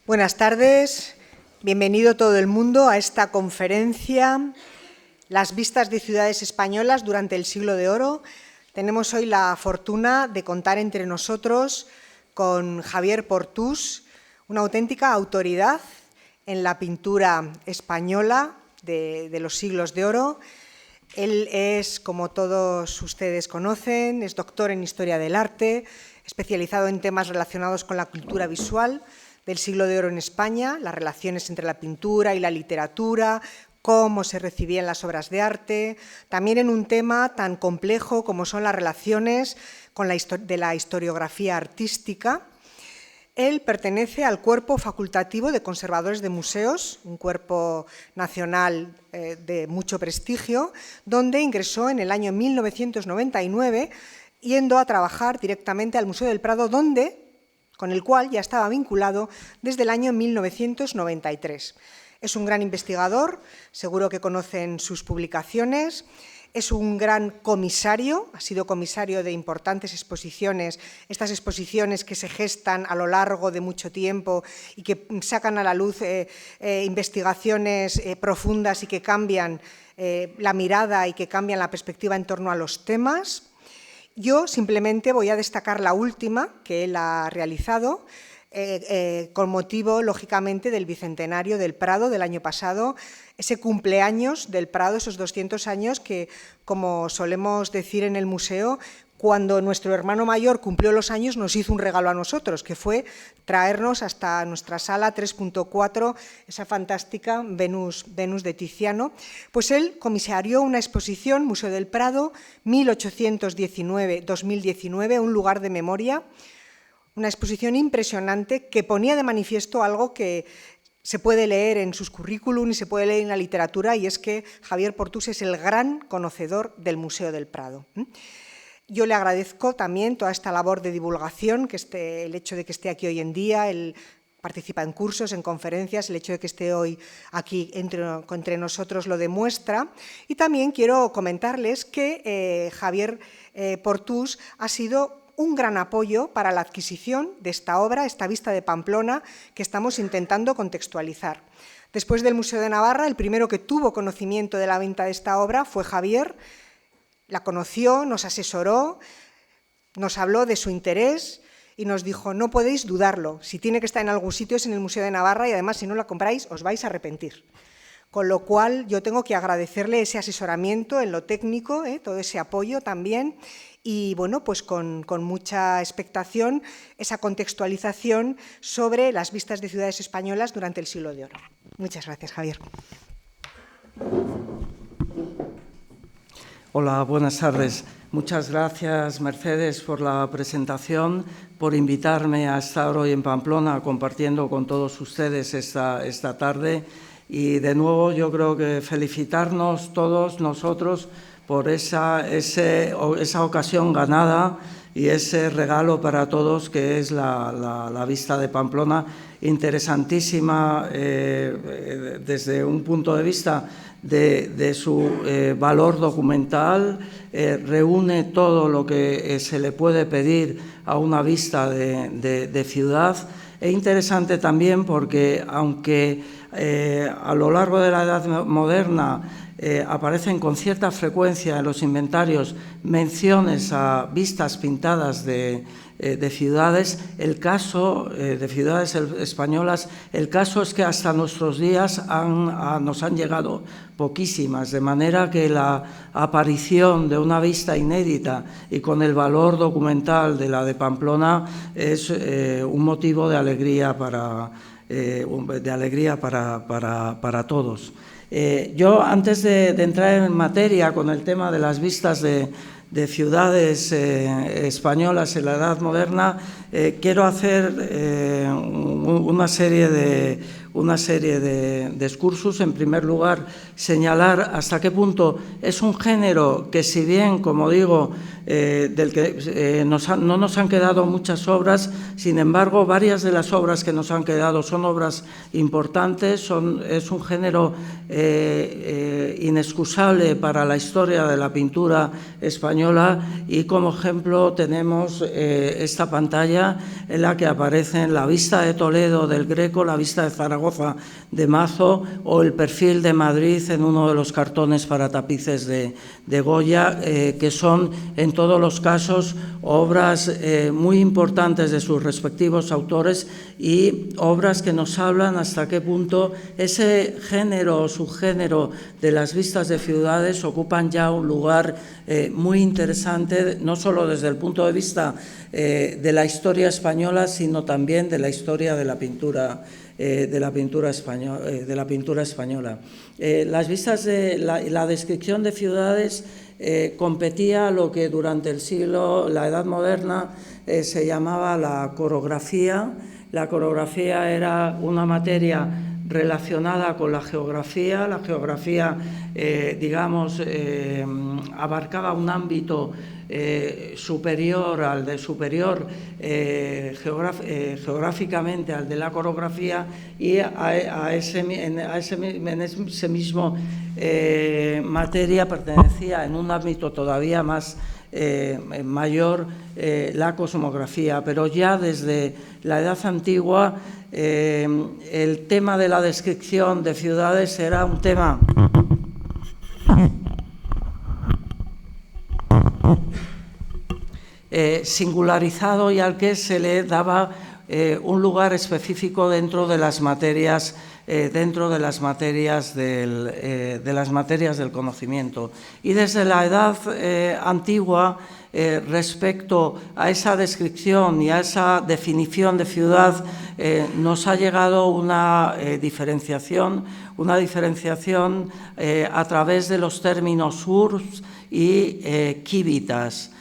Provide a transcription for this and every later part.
Buenas tardes, bienvenido todo el mundo a esta conferencia, Las vistas de ciudades españolas durante el siglo de oro. Tenemos hoy la fortuna de contar entre nosotros con Javier Portús, una auténtica autoridad en la pintura española de los siglos de oro. Él es, como todos ustedes conocen, es doctor en Historia del Arte, especializado en temas relacionados con la cultura visual del siglo de oro en España, las relaciones entre la pintura y la literatura, cómo se recibían las obras de arte, también en un tema tan complejo como son las relaciones de la historiografía artística. Él pertenece al Cuerpo Facultativo de Conservadores de Museos, un cuerpo nacional de mucho prestigio, donde ingresó en el año 1999, yendo a trabajar directamente al Museo del Prado, con el cual ya estaba vinculado desde el año 1993. Es un gran investigador, seguro que conocen sus publicaciones. Es un gran comisario, ha sido comisario de importantes exposiciones, estas exposiciones que se gestan a lo largo de mucho tiempo y que sacan a la luz investigaciones profundas y que cambian la mirada y que cambian la perspectiva en torno a los temas. Yo simplemente voy a destacar la última que él ha realizado, con motivo, lógicamente, del Bicentenario del Prado del año pasado, ese cumpleaños del Prado, esos 200 años que, como solemos decir en el museo, cuando nuestro hermano mayor cumplió los años, nos hizo un regalo a nosotros, que fue traernos hasta nuestra sala 3.4, esa fantástica Venus de Tiziano. Pues él comisarió una exposición, Museo del Prado, 1819-2019, un lugar de memoria, una exposición impresionante que ponía de manifiesto algo que se puede leer en sus currículum y se puede leer en la literatura, y es que Javier Portús es el gran conocedor del Museo del Prado. Yo le agradezco también toda esta labor de divulgación, el hecho de que esté aquí hoy en día, él participa en cursos, en conferencias, el hecho de que esté hoy aquí entre nosotros lo demuestra. Y también quiero comentarles que Javier Portús ha sido un gran apoyo para la adquisición de esta obra, esta vista de Pamplona, que estamos intentando contextualizar. Después del Museo de Navarra, el primero que tuvo conocimiento de la venta de esta obra fue Javier. La conoció, nos asesoró, nos habló de su interés y nos dijo: no podéis dudarlo, si tiene que estar en algún sitio es en el Museo de Navarra, y además si no la compráis os vais a arrepentir. Con lo cual yo tengo que agradecerle ese asesoramiento en lo técnico, todo ese apoyo también, y bueno, pues con mucha expectación esa contextualización sobre las vistas de ciudades españolas durante el siglo de oro. Muchas gracias, Javier. Hola, buenas tardes. Muchas gracias, Mercedes, por la presentación, por invitarme a estar hoy en Pamplona compartiendo con todos ustedes esta tarde. Y de nuevo yo creo que felicitarnos todos nosotros por esa ocasión ganada y ese regalo para todos que es la vista de Pamplona, interesantísima desde un punto de vista de su valor documental, reúne todo lo que se le puede pedir a una vista de ciudad. Es interesante también porque, aunque a lo largo de la Edad Moderna aparecen con cierta frecuencia en los inventarios menciones a vistas pintadas de ciudades, el caso de ciudades españolas, el caso es que hasta nuestros días nos han llegado poquísimas, de manera que la aparición de una vista inédita y con el valor documental de la de Pamplona es un motivo de alegría para todos. Yo, antes de entrar en materia con el tema de las vistas de ciudades españolas en la Edad Moderna, quiero hacer una serie de una serie de excursus. En primer lugar, señalar hasta qué punto es un género que, si bien, como digo, del que no nos han quedado muchas obras, sin embargo, varias de las obras que nos han quedado son obras importantes, es un género inexcusable para la historia de la pintura española, y como ejemplo tenemos esta pantalla en la que aparecen la vista de Toledo del Greco, la vista de Zaragoza de Mazo o el perfil de Madrid en uno de los cartones para tapices de Goya, que son en todos los casos obras muy importantes de sus respectivos autores y obras que nos hablan hasta qué punto ese género o subgénero de las vistas de ciudades ocupan ya un lugar muy interesante, no solo desde el punto de vista de la historia española, sino también de la historia de la pintura española. Las vistas de la descripción de ciudades competía a lo que durante la Edad Moderna se llamaba la corografía. La corografía era una materia relacionada con la geografía. La geografía, abarcaba un ámbito superior geográficamente al de la corografía, y en ese mismo materia pertenecía en un ámbito todavía más mayor la cosmografía, pero ya desde la Edad Antigua el tema de la descripción de ciudades era un tema singularizado y al que se le daba un lugar específico dentro de las materias del conocimiento. Y desde la Edad Antigua, respecto a esa descripción y a esa definición de ciudad, nos ha llegado una diferenciación a través de los términos urbs y civitas.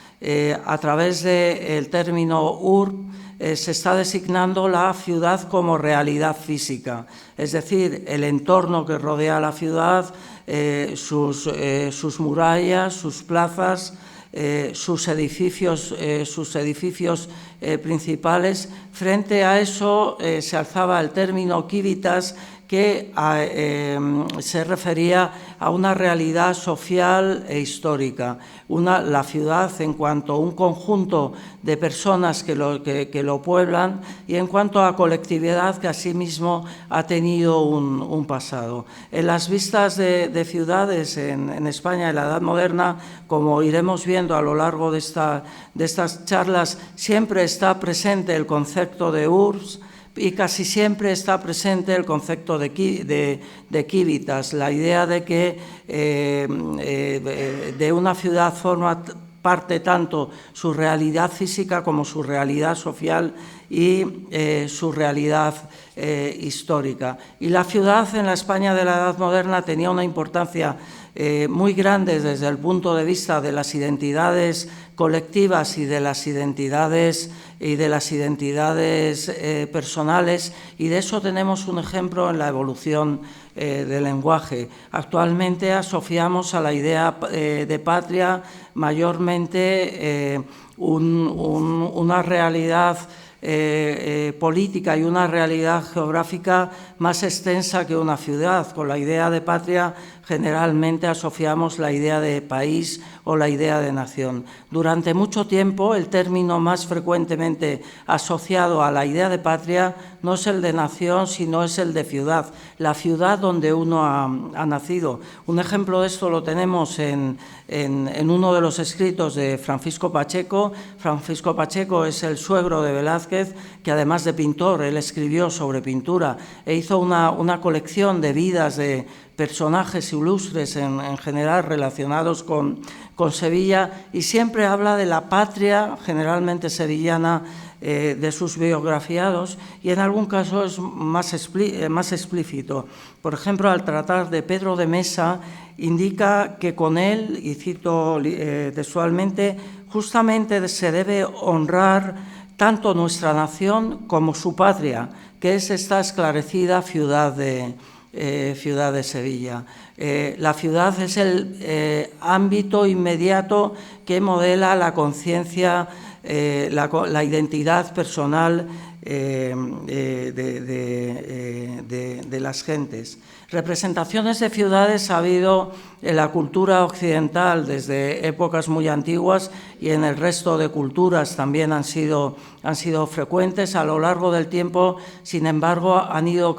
A través del término urb se está designando la ciudad como realidad física, es decir, el entorno que rodea a la ciudad, sus murallas, sus plazas, sus edificios principales. Frente a eso se alzaba el término civitas, que se refería a una realidad social e histórica. La ciudad en cuanto a un conjunto de personas que lo pueblan, y en cuanto a colectividad que asimismo ha tenido un pasado. En las vistas de ciudades en España en la Edad Moderna, como iremos viendo a lo largo de estas charlas, siempre está presente el concepto de urbs, y casi siempre está presente el concepto de civitas, la idea de que de una ciudad forma parte tanto su realidad física como su realidad social y su realidad histórica. Y la ciudad en la España de la Edad Moderna tenía una importancia muy grande desde el punto de vista de las identidades colectivas y de las identidades personales, y de eso tenemos un ejemplo en la evolución del lenguaje. Actualmente asociamos a la idea de patria mayormente una realidad política y una realidad geográfica más extensa que una ciudad. Con la idea de patria generalmente asociamos la idea de país o la idea de nación. Durante mucho tiempo el término más frecuentemente asociado a la idea de patria no es el de nación, sino es el de ciudad, la ciudad donde uno ha nacido. Un ejemplo de esto lo tenemos en uno de los escritos de Francisco Pacheco. Francisco Pacheco es el suegro de Velázquez, que además de pintor, él escribió sobre pintura e hizo una colección de vidas de personajes ilustres en general relacionados con Sevilla, y siempre habla de la patria, generalmente sevillana, de sus biografiados, y en algún caso es más explícito. Por ejemplo, al tratar de Pedro de Mesa, indica que con él, y cito textualmente, justamente se debe honrar tanto nuestra nación como su patria, que es esta esclarecida ciudad de Sevilla. La ciudad es el ámbito inmediato que modela la conciencia, la identidad personal de las gentes. Representaciones de ciudades ha habido en la cultura occidental desde épocas muy antiguas y en el resto de culturas también han sido frecuentes. A lo largo del tiempo, sin embargo, han ido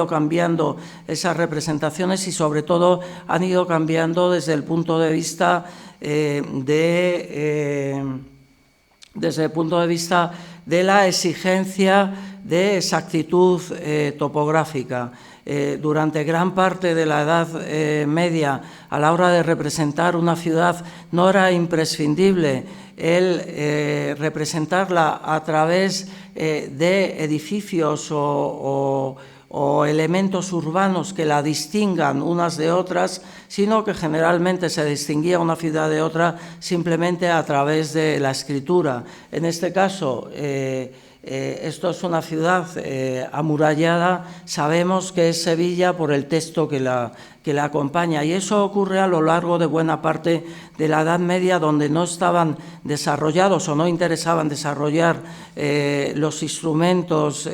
cambiando esas representaciones y, sobre todo, han ido cambiando desde el punto de vista de la exigencia de exactitud topográfica. Durante gran parte de la Edad Media, a la hora de representar una ciudad, no era imprescindible el representarla a través de edificios o elementos urbanos que la distingan unas de otras, sino que generalmente se distinguía una ciudad de otra simplemente a través de la escritura. En este caso, esto es una ciudad amurallada, sabemos que es Sevilla por el texto que la acompaña, y eso ocurre a lo largo de buena parte de la Edad Media, donde no estaban desarrollados o no interesaban desarrollar los instrumentos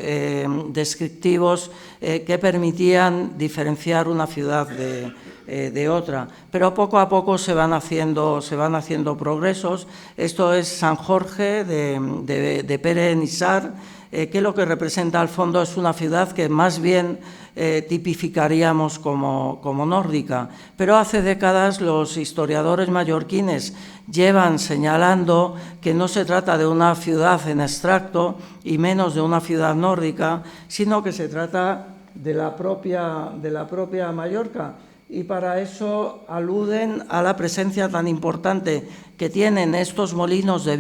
descriptivos que permitían diferenciar una ciudad de otra, pero poco a poco se van haciendo progresos. Esto es San Jorge de Pere Nissar, que lo que representa al fondo es una ciudad que más bien tipificaríamos como nórdica, pero hace décadas los historiadores mallorquines llevan señalando que no se trata de una ciudad en abstracto y menos de una ciudad nórdica, sino que se trata de la propia Mallorca. Y para eso aluden a la presencia tan importante que tienen estos molinos de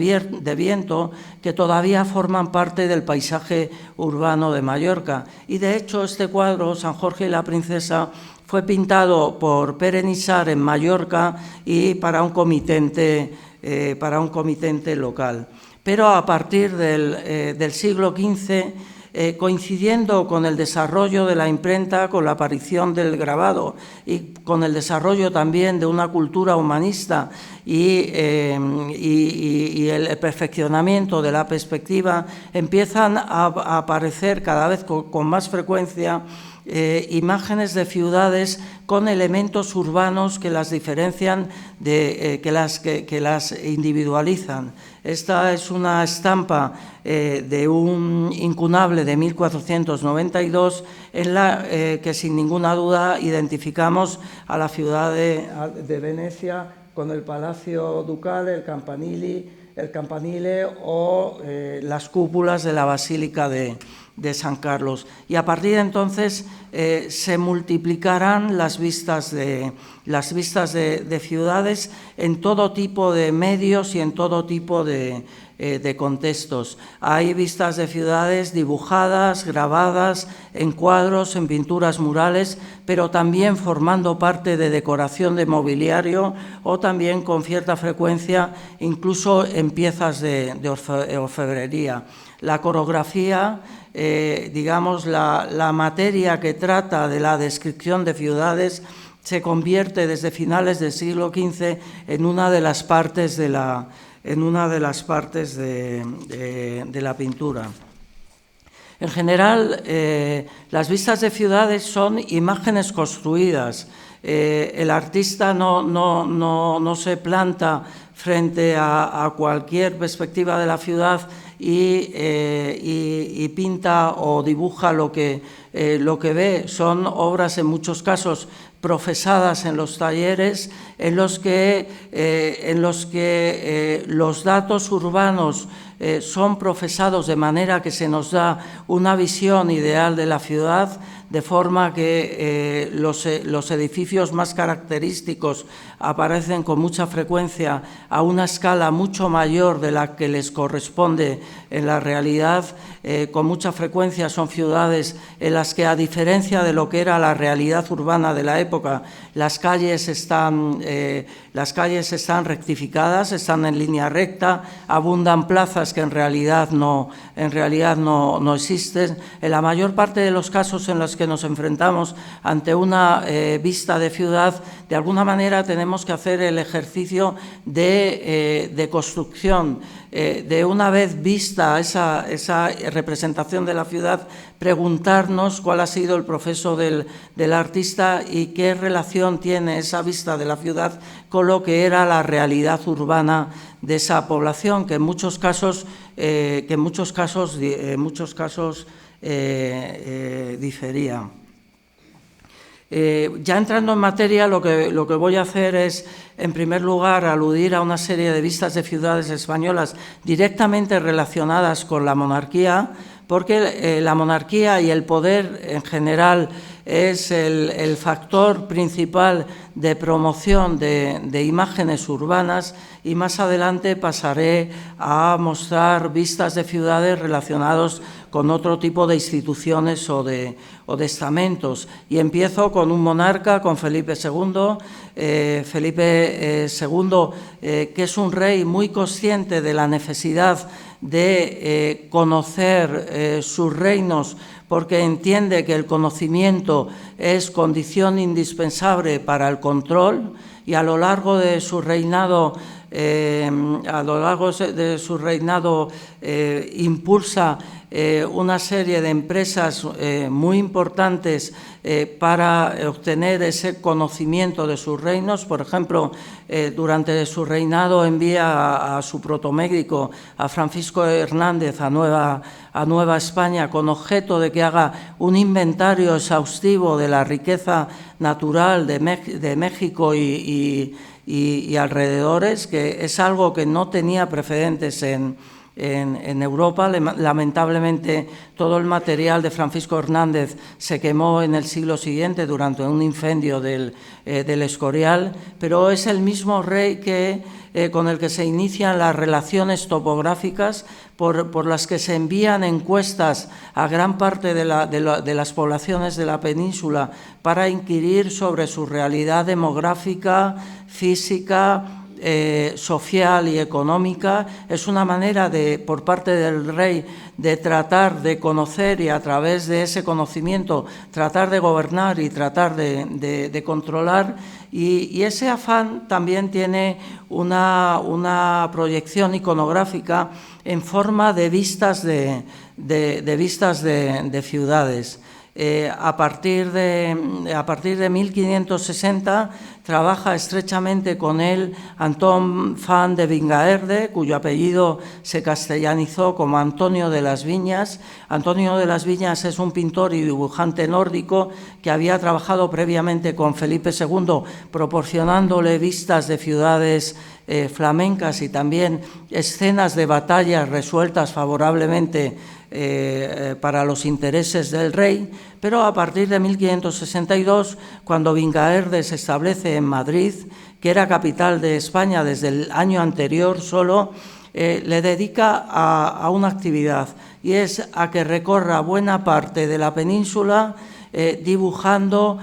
viento que todavía forman parte del paisaje urbano de Mallorca. Y de hecho este cuadro, San Jorge y la princesa, fue pintado por Pere Nissar en Mallorca y para un comitente local. Pero a partir del siglo XV, coincidiendo con el desarrollo de la imprenta, con la aparición del grabado y con el desarrollo también de una cultura humanista y el perfeccionamiento de la perspectiva, empiezan a aparecer cada vez con más frecuencia imágenes de ciudades con elementos urbanos que las diferencian, que las individualizan. Esta es una estampa de un incunable de 1492 en la que sin ninguna duda identificamos a la ciudad de Venecia con el Palacio Ducal, el campanile o las cúpulas de la Basílica de San Carlos. Y a partir de entonces se multiplicarán las vistas de ciudades en todo tipo de medios y en todo tipo de contextos. Hay vistas de ciudades dibujadas, grabadas, en cuadros, en pinturas murales, pero también formando parte de decoración de mobiliario o también con cierta frecuencia incluso en piezas de orfebrería. La coreografía, digamos, la materia que trata de la descripción de ciudades se convierte desde finales del siglo XV en una de las partes de la pintura. En general, las vistas de ciudades son imágenes construidas. El artista no se planta frente a cualquier perspectiva de la ciudad y pinta o dibuja lo que ve. Son obras en muchos casos profesadas en los talleres, en los que los datos urbanos son profesados de manera que se nos da una visión ideal de la ciudad, de forma que los edificios más característicos aparecen con mucha frecuencia a una escala mucho mayor de la que les corresponde en la realidad, con mucha frecuencia son ciudades en las que, a diferencia de lo que era la realidad urbana de la época, las calles están rectificadas, están en línea recta, abundan plazas que en realidad no existen. En la mayor parte de los casos en los que nos enfrentamos ante una vista de ciudad, de alguna manera tenemos que hacer el ejercicio de construcción, de una vez vista esa representación de la ciudad, preguntarnos cuál ha sido el proceso del artista y qué relación tiene esa vista de la ciudad con lo que era la realidad urbana de esa población, que en muchos casos difería. Ya entrando en materia, lo que voy a hacer es, en primer lugar, aludir a una serie de vistas de ciudades españolas directamente relacionadas con la monarquía, porque la monarquía y el poder en general es el factor principal de promoción de imágenes urbanas, y más adelante pasaré a mostrar vistas de ciudades relacionados con otro tipo de instituciones o de estamentos. Y empiezo con un monarca, con Felipe II. Felipe II, que es un rey muy consciente de la necesidad de conocer sus reinos, porque entiende que el conocimiento es condición indispensable para el control, y a lo largo de su reinado impulsa una serie de empresas muy importantes para obtener ese conocimiento de sus reinos. Por ejemplo, durante su reinado envía a su protomédico, a Francisco Hernández, a Nueva España, con objeto de que haga un inventario exhaustivo de la riqueza natural de México y alrededores, que es algo que no tenía precedentes en Europa. Lamentablemente, todo el material de Francisco Hernández se quemó en el siglo siguiente durante un incendio del Escorial, pero es el mismo rey con el que se inician las relaciones topográficas por las que se envían encuestas a gran parte de las poblaciones de la península para inquirir sobre su realidad demográfica, física, social y económica. Es una manera por parte del rey de tratar de conocer, y a través de ese conocimiento tratar de gobernar y tratar de controlar. Y ese afán también tiene una proyección iconográfica en forma de vistas de ciudades. A partir de 1560 trabaja estrechamente con él Antón Fan de Vingaerde, cuyo apellido se castellanizó como Antonio de las Viñas. Antonio de las Viñas es un pintor y dibujante nórdico que había trabajado previamente con Felipe II, proporcionándole vistas de ciudades flamencas y también escenas de batallas resueltas favorablemente para los intereses del rey. Pero a partir de 1562, cuando Vingaerde se establece en Madrid, que era capital de España desde el año anterior solo, le dedica a una actividad, y es a que recorra buena parte de la península dibujando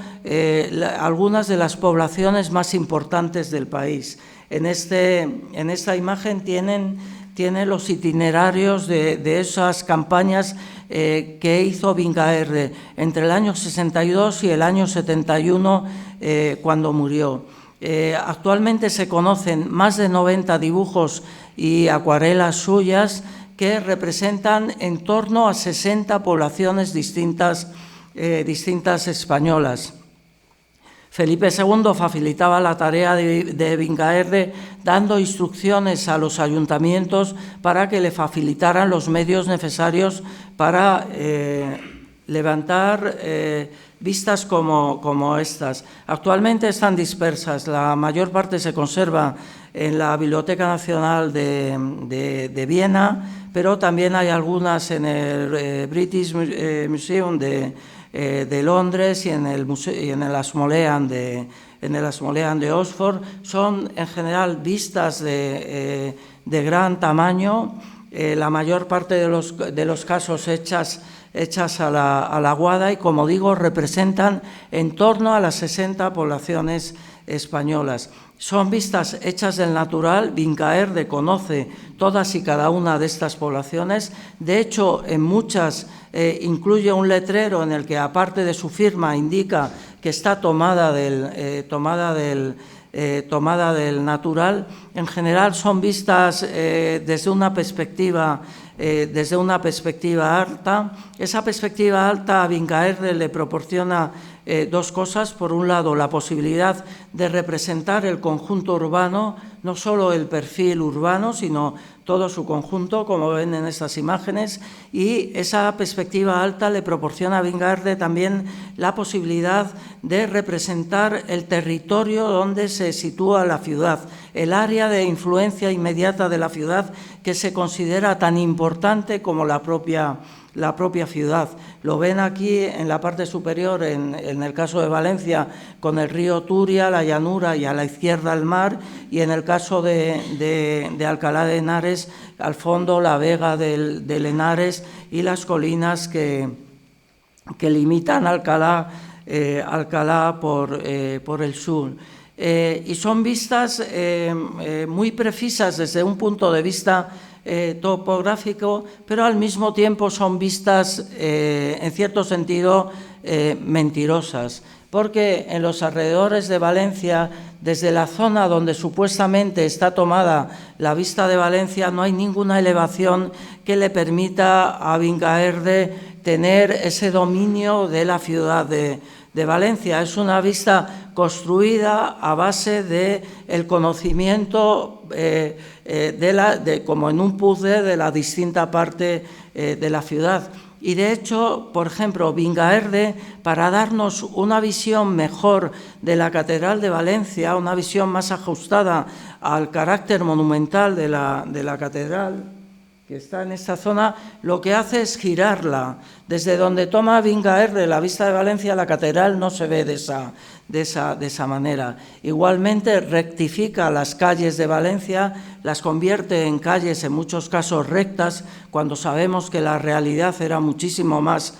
algunas de las poblaciones más importantes del país. En esta imagen tiene los itinerarios de esas campañas que hizo Vingaerde entre el año 62 y el año 71, cuando murió. Actualmente se conocen más de 90 dibujos y acuarelas suyas que representan en torno a 60 poblaciones distintas españolas. Felipe II facilitaba la tarea de Vingaerde dando instrucciones a los ayuntamientos para que le facilitaran los medios necesarios para levantar vistas como estas. Actualmente están dispersas, la mayor parte se conserva en la Biblioteca Nacional de Viena, pero también hay algunas en el British Museum de Londres y en el Ashmolean de Oxford. Son en general vistas de gran tamaño, la mayor parte de los casos hechas a la Guada y, como digo, representan en torno a las 60 poblaciones españolas. Son vistas hechas del natural. Vincaerde conoce todas y cada una de estas poblaciones. De hecho, en muchas incluye un letrero en el que, aparte de su firma, indica que está tomada del natural. En general son vistas desde una perspectiva alta. Esa perspectiva alta a Vincaerde le proporciona dos cosas. Por un lado, la posibilidad de representar el conjunto urbano, no solo el perfil urbano, sino todo su conjunto, como ven en estas imágenes, y esa perspectiva alta le proporciona a Vincaerde también la posibilidad de representar el territorio donde se sitúa la ciudad, el área de influencia inmediata de la ciudad, que se considera tan importante como la propia ciudad. Lo ven aquí en la parte superior, en el caso de Valencia, con el río Turia, la llanura y a la izquierda el mar, y en el caso de Alcalá de Henares, al fondo la vega del Henares y las colinas que limitan Alcalá por el sur. Y son vistas muy precisas desde un punto de vista topográfico, pero al mismo tiempo son vistas, en cierto sentido, mentirosas, porque en los alrededores de Valencia, desde la zona donde supuestamente está tomada la vista de Valencia, no hay ninguna elevación que le permita a Vincaerde tener ese dominio de la ciudad de Valencia. Es una vista construida a base del conocimiento como en un puzzle de la distinta parte de la ciudad. Y de hecho, por ejemplo, Vincaerde, para darnos una visión mejor de la Catedral de Valencia, una visión más ajustada al carácter monumental de la catedral, que está en esta zona, lo que hace es girarla. Desde donde toma Vincaerde la vista de Valencia, la catedral no se ve de esa manera. Igualmente rectifica las calles de Valencia, las convierte en calles en muchos casos rectas, cuando sabemos que la realidad era muchísimo más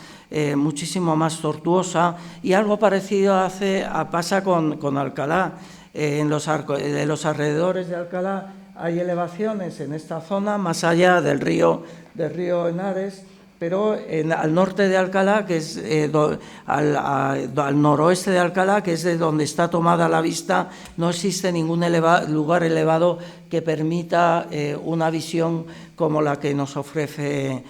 tortuosa, y algo parecido pasa con Alcalá. En los alrededores de Alcalá hay elevaciones en esta zona, más allá del río Henares, pero al norte de Alcalá, que es al noroeste de Alcalá, que es de donde está tomada la vista, no existe ningún lugar elevado que permita una visión como la que nos ofrece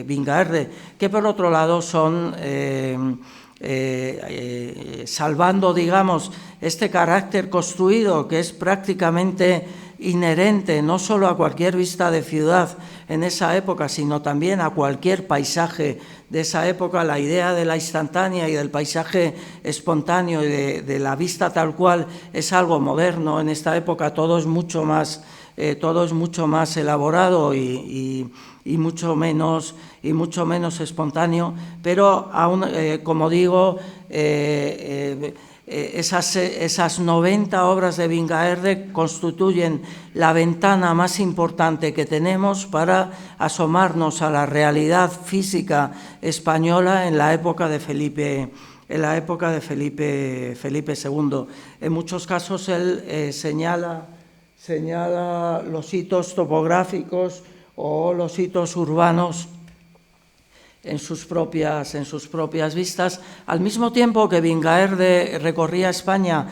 Vincaerde, que por otro lado son salvando, digamos, este carácter construido que es prácticamente inherente no solo a cualquier vista de ciudad en esa época, sino también a cualquier paisaje de esa época. La idea de la instantánea y del paisaje espontáneo y de la vista tal cual es algo moderno. En esta época todo es mucho más elaborado y mucho menos espontáneo, pero aún, como digo, esas 90 obras de Vincaerde constituyen la ventana más importante que tenemos para asomarnos a la realidad física española en la época de Felipe II. En muchos casos él señala los hitos topográficos o los hitos urbanos en sus propias vistas, al mismo tiempo que Vincaerde recorría España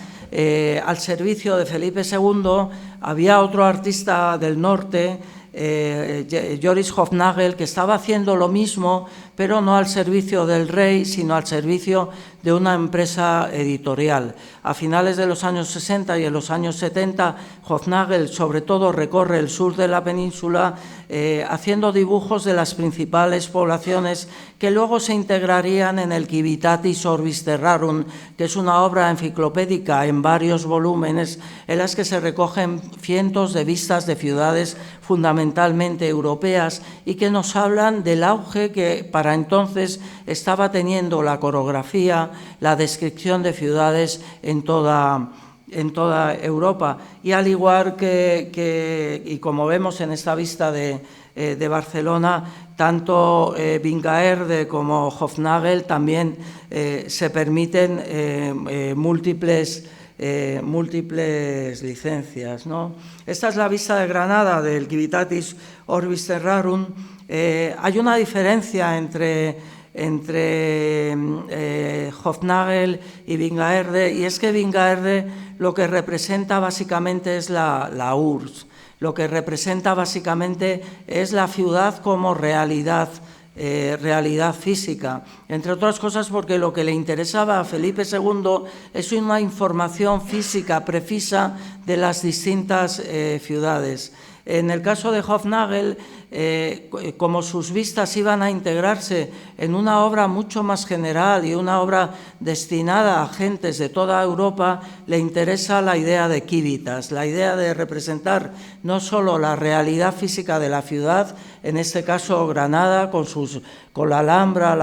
al servicio de Felipe II. Había otro artista del norte, Joris Hofnagel, que estaba haciendo lo mismo, pero no al servicio del rey, sino al servicio de una empresa editorial. A finales de los años 60 y en los años 70, Hofnagel sobre todo recorre el sur de la península haciendo dibujos de las principales poblaciones que luego se integrarían en el Civitatis Orbis Terrarum, que es una obra enciclopédica en varios volúmenes en las que se recogen cientos de vistas de ciudades fundamentalmente europeas y que nos hablan del auge que para entonces estaba teniendo la coreografía, la descripción de ciudades en toda Europa. Y al igual y como vemos en esta vista de Barcelona, tanto Vingaerde como Hofnagel también se permiten múltiples licencias, ¿no? Esta es la vista de Granada del Civitatis Orbis Terrarum. Hay una diferencia entre Hofnagel y Vingaerde, y es que Vingaerde lo que representa básicamente es la URSS, lo que representa básicamente es la ciudad como realidad física, entre otras cosas porque lo que le interesaba a Felipe II es una información física precisa de las distintas ciudades. En el caso de Hofnagel, como sus vistas iban a integrarse en una obra mucho más general y una obra destinada a gentes de toda Europa, le interesa la idea de civitas, la idea de representar no solo la realidad física de la ciudad, en este caso Granada, con la Alhambra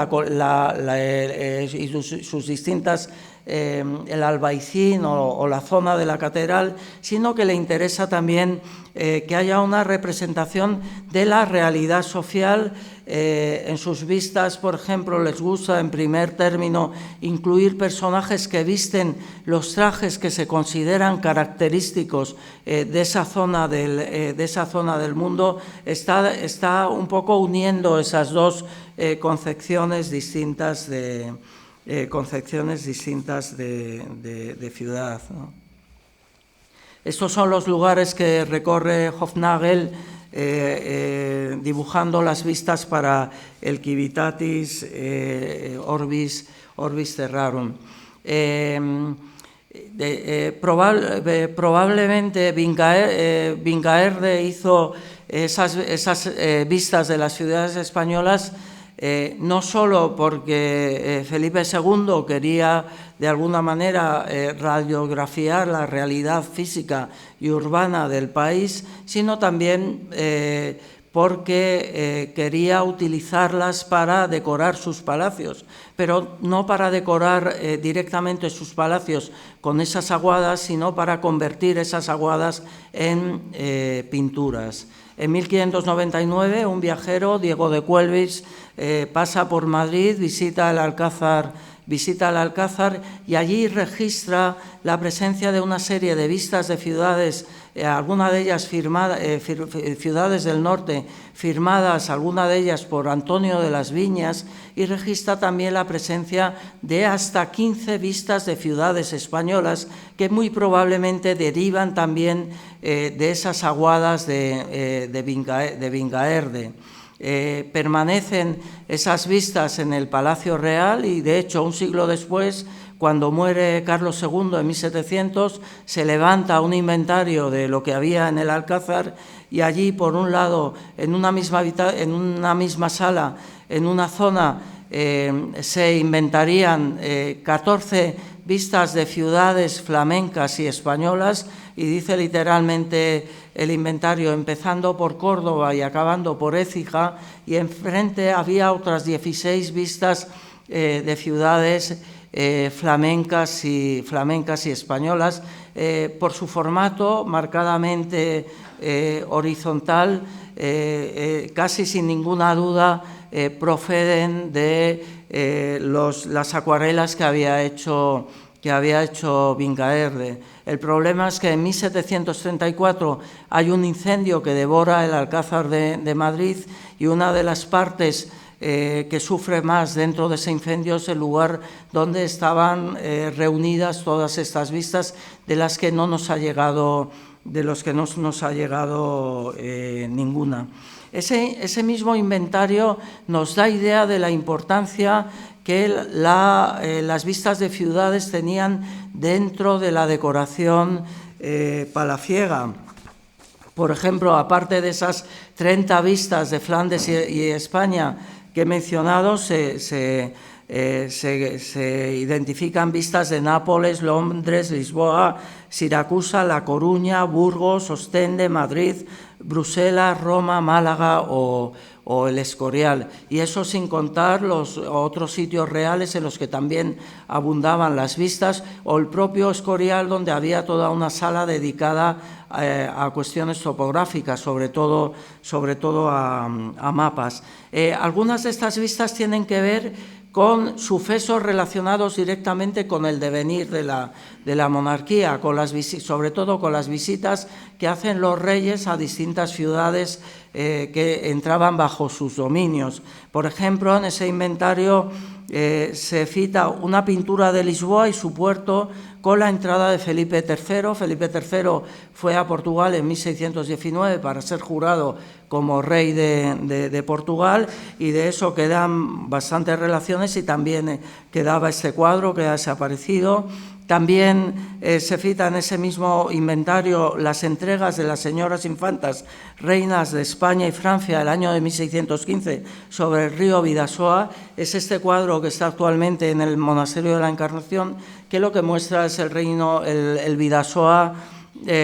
y sus distintas el Albaicín o la zona de la catedral, sino que le interesa también que haya una representación de la realidad social. En sus vistas, por ejemplo, les gusta en primer término incluir personajes que visten los trajes que se consideran característicos de esa zona del mundo. Está un poco uniendo esas dos concepciones distintas de ciudad, ¿no? Estos son los lugares que recorre Hofnagel dibujando las vistas para el Civitatis Orbis Terrarum. Probablemente Vingaerde hizo esas vistas de las ciudades españolas no solo porque Felipe II quería de alguna manera radiografiar la realidad física y urbana del país, sino también porque quería utilizarlas para decorar sus palacios, pero no para decorar directamente sus palacios con esas aguadas, sino para convertir esas aguadas en pinturas. En 1599, un viajero, Diego de Cuelvis, pasa por Madrid, visita el Alcázar y allí registra la presencia de una serie de vistas de ciudades, algunas de ellas ciudades del norte, firmadas, algunas de ellas por Antonio de las Viñas, y registra también la presencia de hasta 15 vistas de ciudades españolas que muy probablemente derivan también de esas aguadas de Vingaerde. Permanecen esas vistas en el Palacio Real y, de hecho, un siglo después, cuando muere Carlos II en 1700, se levanta un inventario de lo que había en el Alcázar y allí, por un lado, en una misma sala, en una zona, se inventarían 14 vistas de ciudades flamencas y españolas, y dice literalmente el inventario, empezando por Córdoba y acabando por Écija, y enfrente había otras 16 vistas de ciudades flamencas y españolas, por su formato marcadamente horizontal, casi sin ninguna duda proceden de las acuarelas que había hecho Vingaerde. El problema es que en 1734 hay un incendio que devora el Alcázar de Madrid, y una de las partes que sufre más dentro de ese incendio es el lugar donde estaban reunidas todas estas vistas, de los que no nos ha llegado ninguna. Ese mismo inventario nos da idea de la importancia que las vistas de ciudades tenían dentro de la decoración palaciega. Por ejemplo, aparte de esas 30 vistas de Flandes y España que he mencionado, se identifican vistas de Nápoles, Londres, Lisboa, Siracusa, La Coruña, Burgos, Ostende, Madrid, Bruselas, Roma, Málaga o o el Escorial, y eso sin contar los otros sitios reales en los que también abundaban las vistas, o el propio Escorial, donde había toda una sala dedicada a cuestiones topográficas, sobre todo a mapas. Algunas de estas vistas tienen que ver con sucesos relacionados directamente con el devenir de la monarquía, sobre todo con las visitas que hacen los reyes a distintas ciudades que entraban bajo sus dominios. Por ejemplo, en ese inventario se cita una pintura de Lisboa y su puerto con la entrada de Felipe III. Felipe III fue a Portugal en 1619 para ser jurado como rey de Portugal, y de eso quedan bastantes relaciones, y también quedaba este cuadro que ha desaparecido. También se cita en ese mismo inventario las entregas de las señoras infantas reinas de España y Francia del año de 1615 sobre el río Bidasoa. Es este cuadro que está actualmente en el Monasterio de la Encarnación, que lo que muestra es el Bidasoa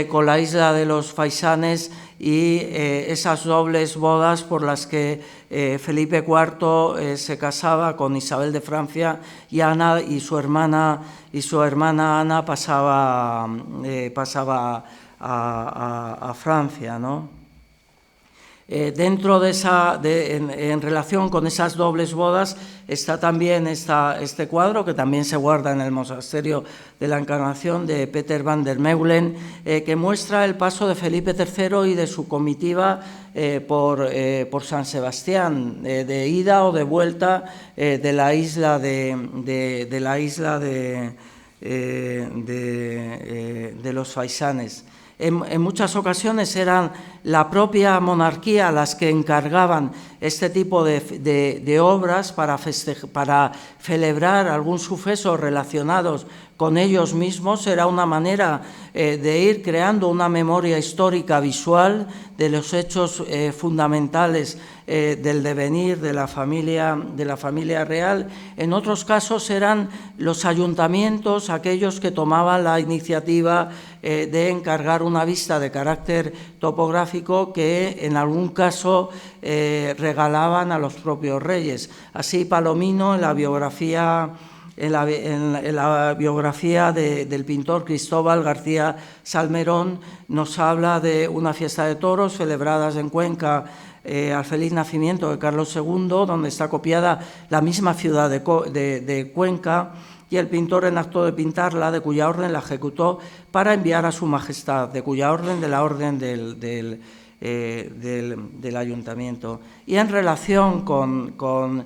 con la isla de los Faisanes y esas dobles bodas por las que Felipe IV se casaba con Isabel de Francia, y Ana y su hermana Ana pasaba a Francia, ¿no? Dentro de en relación con esas dobles bodas está también este cuadro, que también se guarda en el Monasterio de la Encarnación, de Peter van der Meulen, que muestra el paso de Felipe III y de su comitiva por San Sebastián, de ida o de vuelta de la isla de los Faisanes. En muchas ocasiones eran la propia monarquía las que encargaban este tipo de obras para celebrar algún suceso relacionados con ellos mismos. Era una manera de ir creando una memoria histórica visual de los hechos fundamentales del devenir de la familia real. En otros casos eran los ayuntamientos aquellos que tomaban la iniciativa de encargar una vista de carácter topográfico que en algún caso regalaban a los propios reyes. Así Palomino, en la biografía del pintor Cristóbal García Salmerón, nos habla de una fiesta de toros celebradas en Cuenca al feliz nacimiento de Carlos II, donde está copiada la misma ciudad de Cuenca, y el pintor, en acto de pintarla, de cuya orden la ejecutó para enviar a su majestad, de cuya orden, de la orden del ayuntamiento. Y en relación con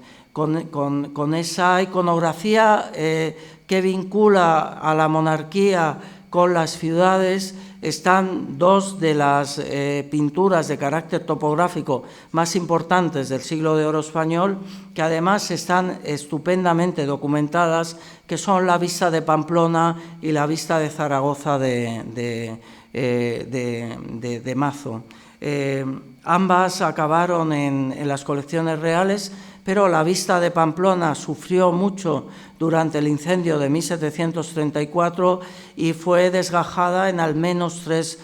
esa iconografía que vincula a la monarquía con las ciudades, están dos de las pinturas de carácter topográfico más importantes del siglo de oro español, que además están estupendamente documentadas, que son la vista de Pamplona y la vista de Zaragoza de Mazo. Ambas acabaron en las colecciones reales, pero la vista de Pamplona sufrió mucho durante el incendio de 1734 y fue desgajada en al menos 3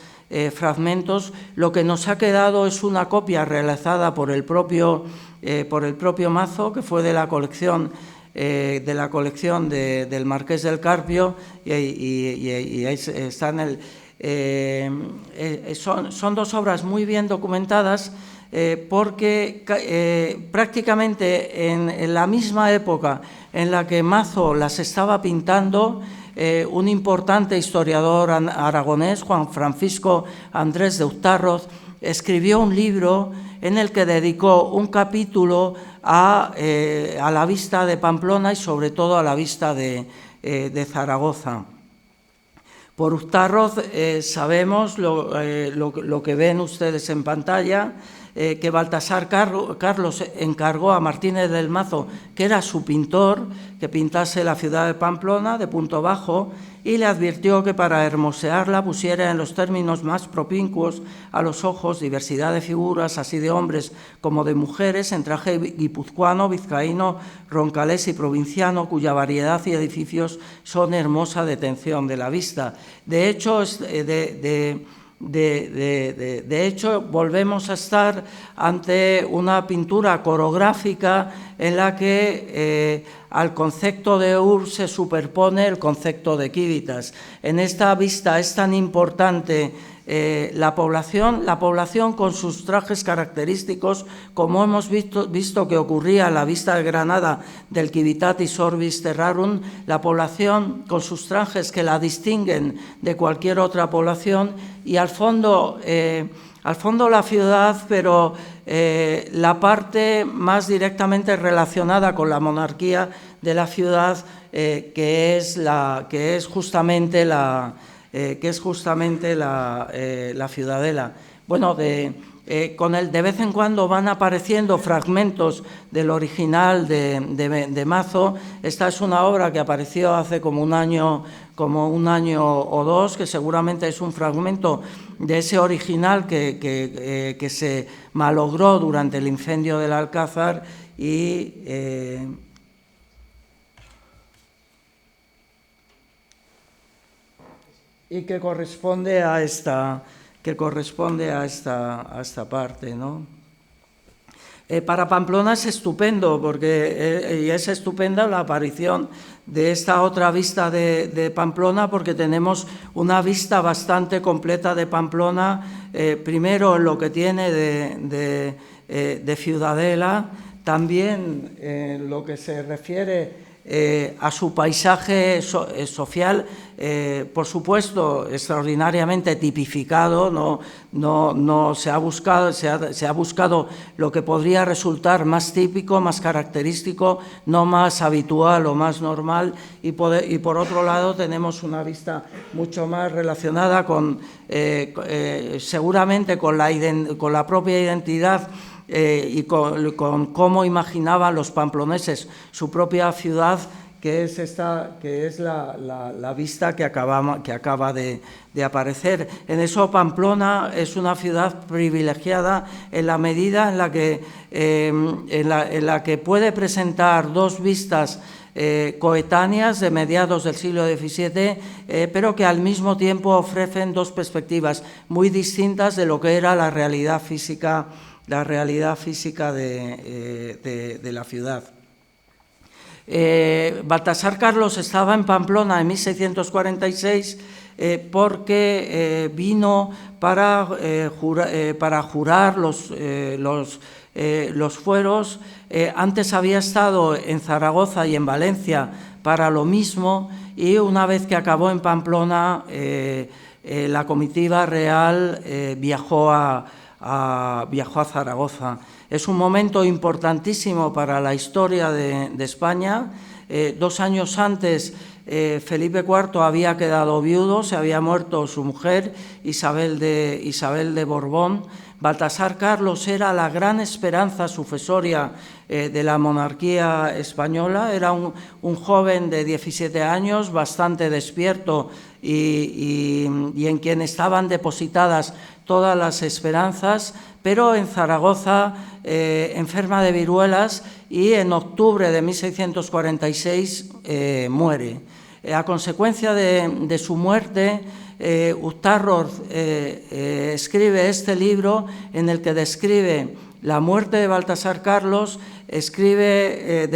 fragmentos. Lo que nos ha quedado es una copia realizada por el propio Mazo, que fue de la colección del Marqués del Carpio, y ahí está en son 2 obras muy bien documentadas, porque prácticamente en la misma época en la que Mazo las estaba pintando, un importante historiador aragonés, Juan Francisco Andrés de Hurtarroz, escribió un libro en el que dedicó un capítulo a la vista de Pamplona y sobre todo a la vista de Zaragoza. Por Hurtarroz sabemos lo que ven ustedes en pantalla, que Baltasar Carlos encargó a Martínez del Mazo, que era su pintor, que pintase la ciudad de Pamplona de punto bajo, y le advirtió que para hermosearla pusiera en los términos más propincuos a los ojos diversidad de figuras, así de hombres como de mujeres, en traje guipuzcoano, vizcaíno, roncalés y provinciano, cuya variedad y edificios son hermosa detención de la vista. De hecho, De hecho, volvemos a estar ante una pintura coreográfica en la que al concepto de Ur se superpone el concepto de Civitas. En esta vista es tan importante la población con sus trajes característicos, como hemos visto que ocurría en la vista de Granada del Civitatis Orbis Terrarum, la población con sus trajes que la distinguen de cualquier otra población, y al fondo la ciudad, pero la parte más directamente relacionada con la monarquía de la ciudad, que es justamente la ciudadela. Bueno, de vez en cuando van apareciendo fragmentos del original de Mazo. Esta es una obra que apareció hace como un año o dos, que seguramente es un fragmento de ese original que se malogró durante el incendio del Alcázar y que corresponde a esta parte, ¿no? Para Pamplona es estupendo, porque y es estupenda la aparición de esta otra vista de Pamplona, porque tenemos una vista bastante completa de Pamplona, primero en lo que tiene de ciudadela, también en lo que se refiere a su paisaje social, por supuesto, extraordinariamente tipificado. No se ha buscado lo que podría resultar más típico, más característico, no más habitual o más normal, y por otro lado tenemos una vista mucho más relacionada seguramente con la propia identidad y con cómo imaginaban los pamploneses su propia ciudad, que es la vista que acaba de aparecer. En eso Pamplona es una ciudad privilegiada en la medida en la que puede presentar dos vistas coetáneas de mediados del siglo XVII, pero que al mismo tiempo ofrecen dos perspectivas muy distintas de lo que era la realidad física de la ciudad. Baltasar Carlos estaba en Pamplona en 1646 porque vino para jurar los fueros. Antes había estado en Zaragoza y en Valencia para lo mismo, y una vez que acabó en Pamplona, la comitiva real viajó a Zaragoza. Es un momento importantísimo para la historia de España. 2 años antes, Felipe IV había quedado viudo, se había muerto su mujer, Isabel de Borbón. Baltasar Carlos era la gran esperanza sucesoria de la monarquía española. Era un joven de 17 años, bastante despierto y en quien estaban depositadas todas las esperanzas, pero en Zaragoza enferma de viruelas y en octubre de 1646 muere. A consecuencia de su muerte, Uttarroz escribe este libro en el que describe la muerte de Baltasar Carlos, describe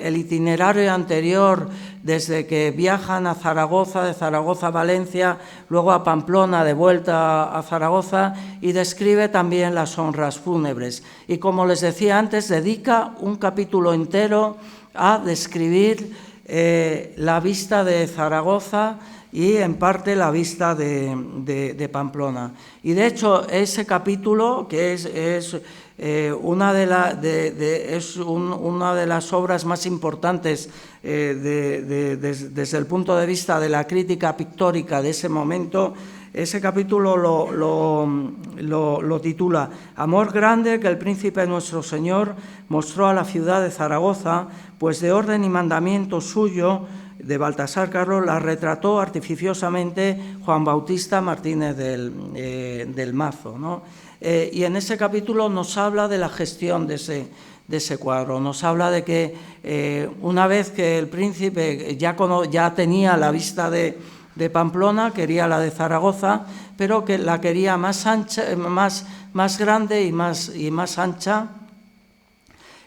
el itinerario anterior desde que viajan a Zaragoza, de Zaragoza a Valencia, luego a Pamplona, de vuelta a Zaragoza, y describe también las honras fúnebres. Y como les decía antes, dedica un capítulo entero a describir la vista de Zaragoza y en parte la vista de Pamplona. Y de hecho ese capítulo, que es una de las obras más importantes desde el punto de vista de la crítica pictórica de ese momento, ese capítulo lo titula «Amor grande que el príncipe nuestro Señor mostró a la ciudad de Zaragoza, pues de orden y mandamiento suyo, de Baltasar Carlos, la retrató artificiosamente Juan Bautista Martínez del Mazo», ¿no? Y en ese capítulo nos habla de la gestión de ese cuadro, nos habla de que una vez que el príncipe ya tenía la vista de de Pamplona, quería la de Zaragoza, pero que la quería más ancha, más grande y más ancha.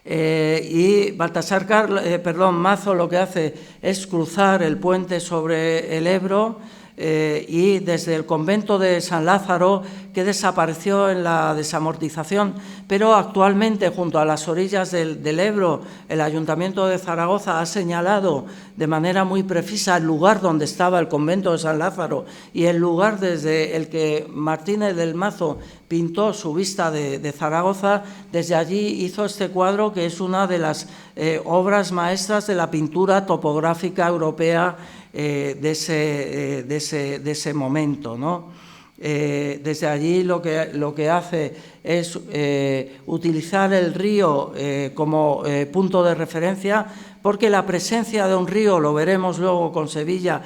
Y Mazo lo que hace es cruzar el puente sobre el Ebro y desde el convento de San Lázaro, que desapareció en la desamortización, pero actualmente junto a las orillas del Ebro, el Ayuntamiento de Zaragoza ha señalado de manera muy precisa el lugar donde estaba el convento de San Lázaro y el lugar desde el que Martínez del Mazo pintó su vista de Zaragoza. Desde allí hizo este cuadro, que es una de las obras maestras de la pintura topográfica europea de ese momento, ¿no? Desde allí lo que hace es utilizar el río como punto de referencia, porque la presencia de un río, lo veremos luego con Sevilla,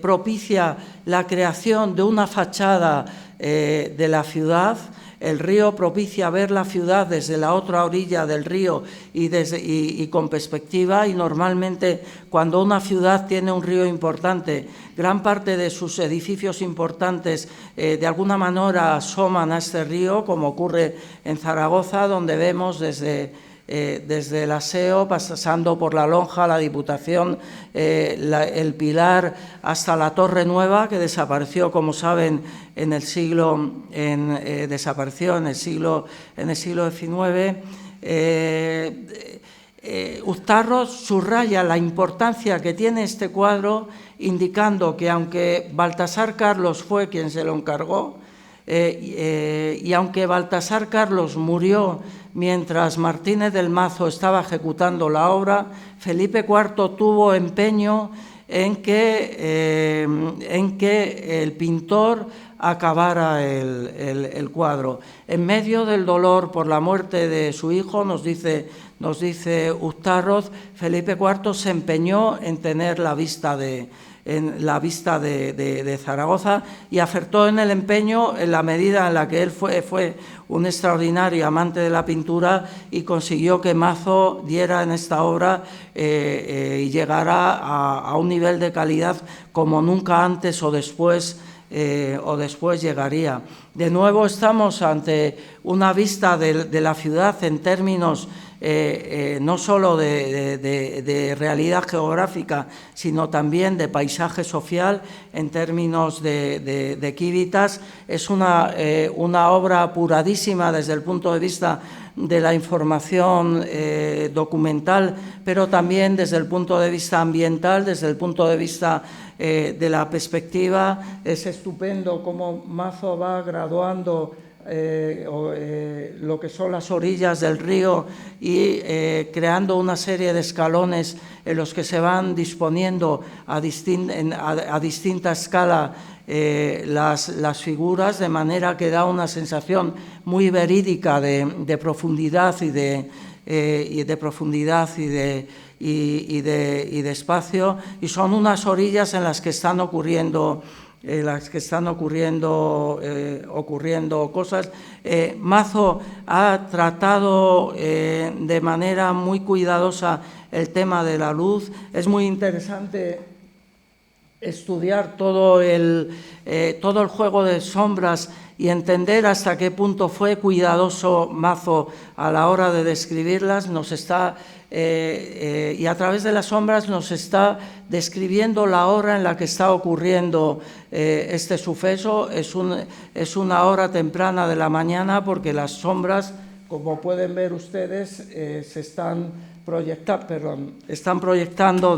propicia la creación de una fachada de la ciudad. El río propicia ver la ciudad desde la otra orilla del río y con perspectiva, y normalmente cuando una ciudad tiene un río importante, gran parte de sus edificios importantes de alguna manera asoman a este río, como ocurre en Zaragoza, donde vemos desde el Aseo, pasando por la Lonja, la Diputación, el Pilar, hasta la Torre Nueva, que desapareció, como saben, en el siglo XIX. Uztarroz subraya la importancia que tiene este cuadro, indicando que aunque Baltasar Carlos fue quien se lo encargó, y aunque Baltasar Carlos murió mientras Martínez del Mazo estaba ejecutando la obra, Felipe IV tuvo empeño en que el pintor acabara el cuadro. En medio del dolor por la muerte de su hijo, nos dice Uztarroz, Felipe IV se empeñó en tener la vista de Zaragoza, y acertó en el empeño en la medida en la que él fue un extraordinario amante de la pintura y consiguió que Mazo diera en esta obra y llegara a un nivel de calidad como nunca antes o después llegaría. De nuevo estamos ante una vista de la ciudad en términos no solo de realidad geográfica, sino también de paisaje social, en términos de Quívitas. Es una obra apuradísima desde el punto de vista de la información documental, pero también desde el punto de vista ambiental, desde el punto de vista de la perspectiva. Es estupendo cómo Mazo va graduando lo que son las orillas del río y creando una serie de escalones en los que se van disponiendo a distinta escala las figuras, de manera que da una sensación muy verídica de profundidad y de espacio, y son unas orillas en las que están ocurriendo cosas. Mazo ha tratado de manera muy cuidadosa el tema de la luz. Es muy interesante estudiar todo el juego de sombras y entender hasta qué punto fue cuidadoso Mazo a la hora de describirlas. Y a través de las sombras nos está describiendo la hora en la que está ocurriendo este suceso. Es una hora temprana de la mañana, porque las sombras, como pueden ver ustedes, están proyectando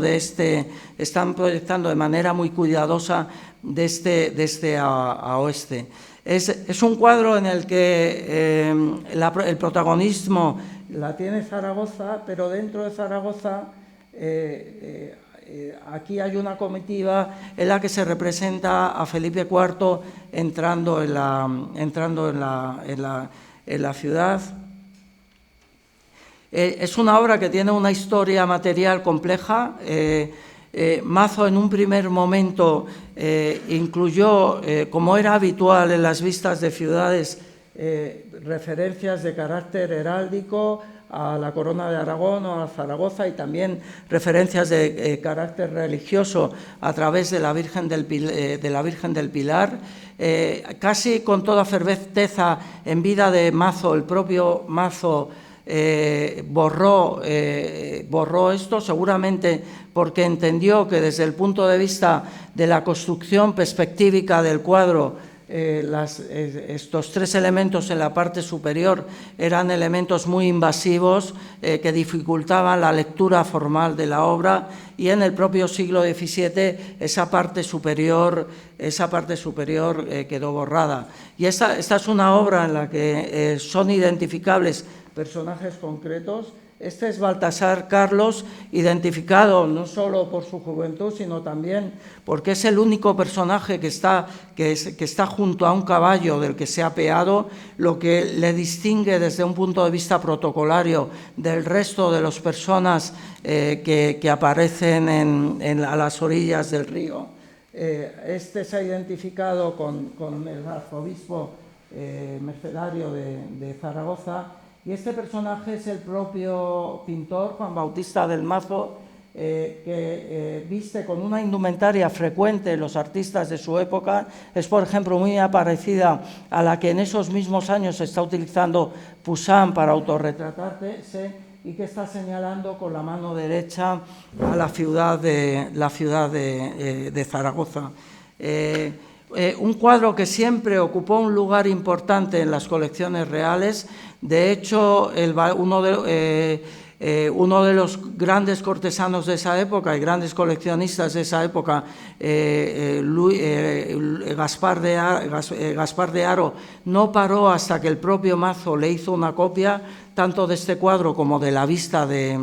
de manera muy cuidadosa de este a oeste. Es un cuadro en el que el protagonismo la tiene Zaragoza, pero dentro de Zaragoza aquí hay una comitiva en la que se representa a Felipe IV entrando en la ciudad. Es una obra que tiene una historia material compleja. Mazo en un primer momento incluyó, como era habitual en las vistas de ciudades, referencias de carácter heráldico a la Corona de Aragón o a Zaragoza, y también referencias de carácter religioso a través de la Virgen del Pilar. Casi con toda certeza, en vida de Mazo, el propio Mazo borró esto, seguramente porque entendió que desde el punto de vista de la construcción perspectívica del cuadro, estos tres elementos en la parte superior eran elementos muy invasivos que dificultaban la lectura formal de la obra, y en el propio siglo XVII esa parte superior quedó borrada. Y esta es una obra en la que son identificables personajes concretos. Este es Baltasar Carlos, identificado no solo por su juventud, sino también porque es el único personaje que está junto a un caballo del que se ha apeado, lo que le distingue desde un punto de vista protocolario del resto de las personas que aparecen a las orillas del río. Este se ha identificado con el arzobispo mercedario de Zaragoza. Y este personaje es el propio pintor Juan Bautista del Mazo, que viste con una indumentaria frecuente los artistas de su época. Es, por ejemplo, muy parecida a la que en esos mismos años está utilizando Poussin para autorretratarse, y que está señalando con la mano derecha a la ciudad de Zaragoza. Un cuadro que siempre ocupó un lugar importante en las colecciones reales. De hecho, uno de los grandes cortesanos de esa época y grandes coleccionistas de esa época, Gaspar de Haro, no paró hasta que el propio Mazo le hizo una copia, tanto de este cuadro como de la vista de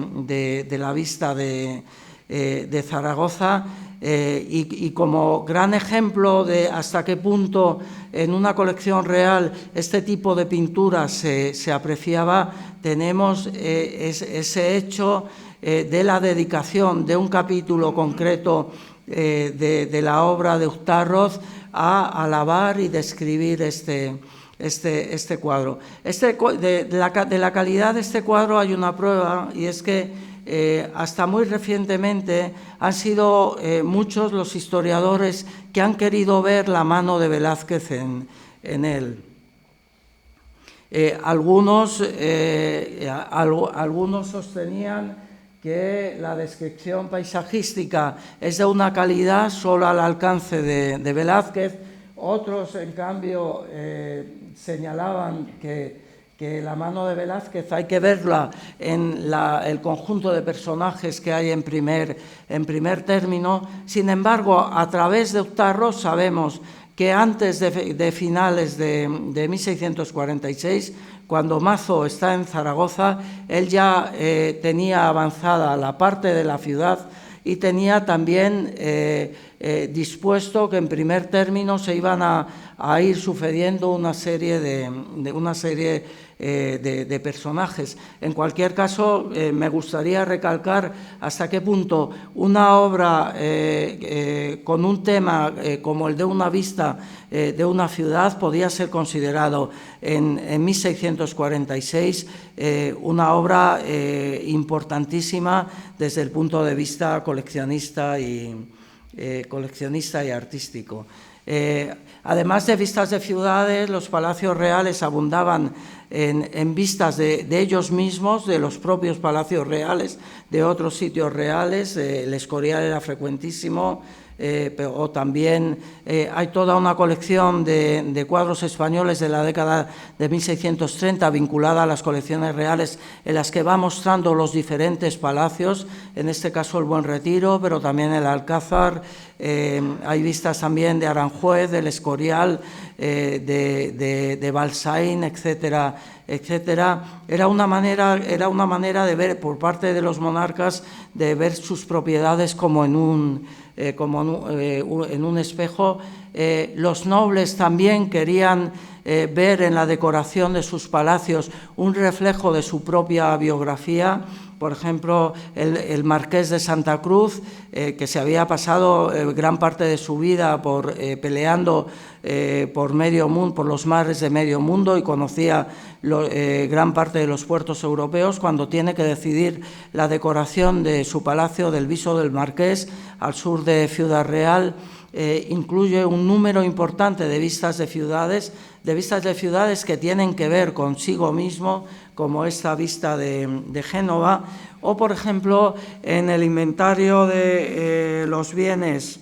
Zaragoza. Y como gran ejemplo de hasta qué punto en una colección real este tipo de pintura se apreciaba, tenemos ese hecho de la dedicación de un capítulo concreto de la obra de Uztarroz a alabar y describir este cuadro. De la calidad de este cuadro hay una prueba, y es que hasta muy recientemente han sido muchos los historiadores que han querido ver la mano de Velázquez en él. Algunos sostenían que la descripción paisajística es de una calidad solo al alcance de Velázquez. Otros, en cambio, señalaban que la mano de Velázquez hay que verla en el conjunto de personajes que hay en primer término. Sin embargo, a través de Uztarroz sabemos que antes de finales de 1646, cuando Mazo está en Zaragoza, él ya tenía avanzada la parte de la ciudad y tenía también dispuesto que en primer término se iban a ir sucediendo una serie de personajes. En cualquier caso, me gustaría recalcar hasta qué punto una obra con un tema como el de una vista de una ciudad podía ser considerado en 1646 una obra importantísima desde el punto de vista coleccionista y artístico. Además de vistas de ciudades, los palacios reales abundaban en vistas de ellos mismos, de los propios palacios reales, de otros sitios reales. El Escorial era frecuentísimo, o también hay toda una colección de cuadros españoles de la década de 1630 vinculada a las colecciones reales, en las que va mostrando los diferentes palacios, en este caso el Buen Retiro, pero también el Alcázar. Hay vistas también de Aranjuez, del Escorial, de Balsaín, etcétera, etcétera. Era una manera de ver por parte de los monarcas, de ver sus propiedades como en un espejo. Los nobles también querían ver en la decoración de sus palacios un reflejo de su propia biografía. por ejemplo, el marqués de Santa Cruz, que se había pasado gran parte de su vida peleando por medio mundo, por los mares de medio mundo, y conocía gran parte de los puertos europeos, cuando tiene que decidir la decoración de su palacio del Viso del Marqués, al sur de Ciudad Real, incluye un número importante de vistas de ciudades que tienen que ver consigo mismo, como esta vista de Génova, o, por ejemplo, en el inventario de los bienes.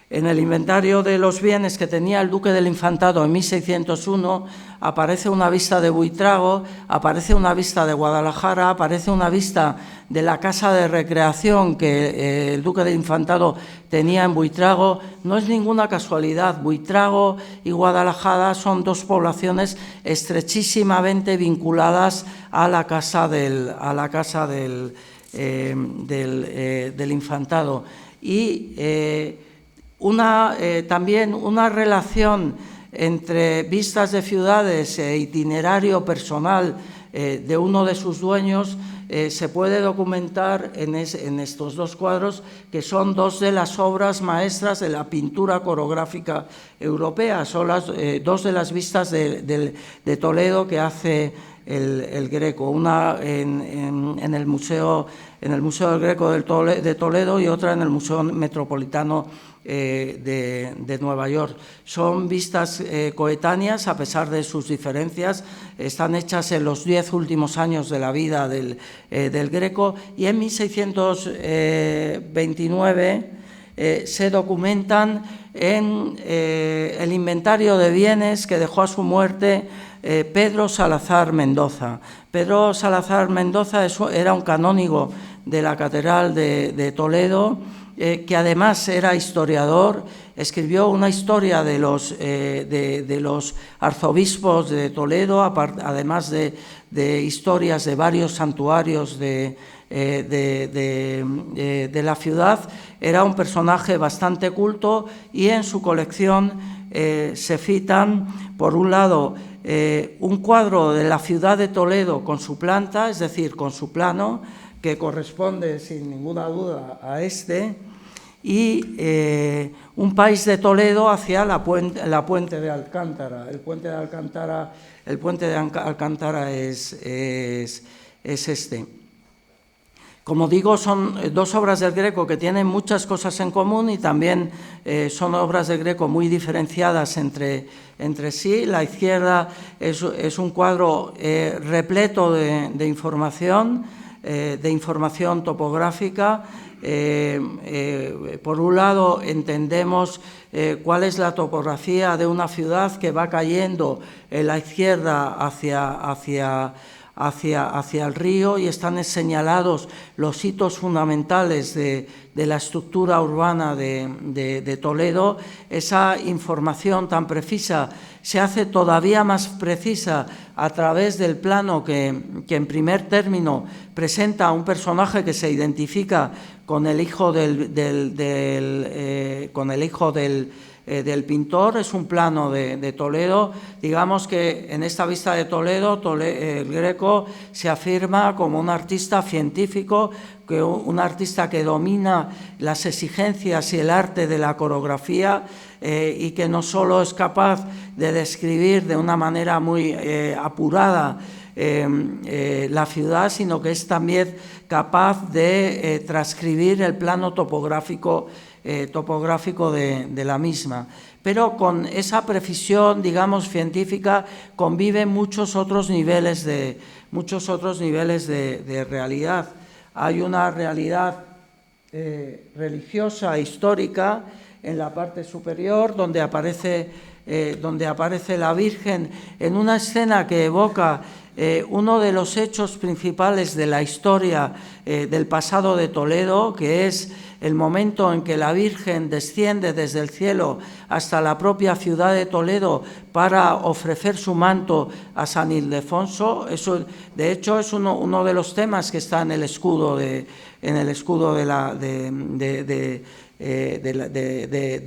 En el inventario de los bienes que tenía el duque del Infantado en 1601 aparece una vista de Buitrago, aparece una vista de Guadalajara, aparece una vista de la casa de recreación que el duque del Infantado tenía en Buitrago. No es ninguna casualidad, Buitrago y Guadalajara son dos poblaciones estrechísimamente vinculadas a la casa del Infantado. Y también una relación entre vistas de ciudades e itinerario personal de uno de sus dueños se puede documentar en estos dos cuadros, que son dos de las obras maestras de la pintura coreográfica europea. Son dos de las vistas de Toledo que hace el Greco, una en el Museo del Greco de Toledo y otra en el Museo Metropolitano de Nueva York. Son vistas coetáneas, a pesar de sus diferencias. Están hechas en los 10 últimos años de la vida del Greco, y en 1629 se documentan en el inventario de bienes que dejó a su muerte Pedro Salazar Mendoza. Pedro Salazar Mendoza era un canónigo de la Catedral de Toledo, que además era historiador. Escribió una historia de los arzobispos de Toledo, además de historias de varios santuarios de la ciudad. Era un personaje bastante culto, y en su colección se citan, por un lado, un cuadro de la ciudad de Toledo con su planta, es decir, con su plano, que corresponde sin ninguna duda a este, y un país de Toledo hacia la puente de Alcántara. El puente de Alcántara es este. Como digo, son dos obras del Greco que tienen muchas cosas en común, y también son obras del Greco muy diferenciadas entre sí. La izquierda es un cuadro repleto de información topográfica. Por un lado, entendemos cuál es la topografía de una ciudad que va cayendo en la izquierda hacia el río, y están señalados los hitos fundamentales de la estructura urbana de Toledo. Esa información tan precisa se hace todavía más precisa a través del plano que en primer término presenta a un personaje que se identifica con el hijo del pintor. Es un plano de Toledo. Digamos que en esta vista de Toledo, el Greco se afirma como un artista científico, un artista que domina las exigencias y el arte de la coreografía, y que no solo es capaz de describir de una manera muy apurada la ciudad, sino que es también capaz de transcribir el plano topográfico de la misma. Pero con esa precisión, digamos, científica, conviven muchos otros niveles de realidad. Hay una realidad religiosa, histórica, en la parte superior, donde aparece la Virgen en una escena que evoca uno de los hechos principales de la historia del pasado de Toledo, que es el momento en que la Virgen desciende desde el cielo hasta la propia ciudad de Toledo para ofrecer su manto a San Ildefonso. Eso, de hecho, es uno de los temas que está en el escudo de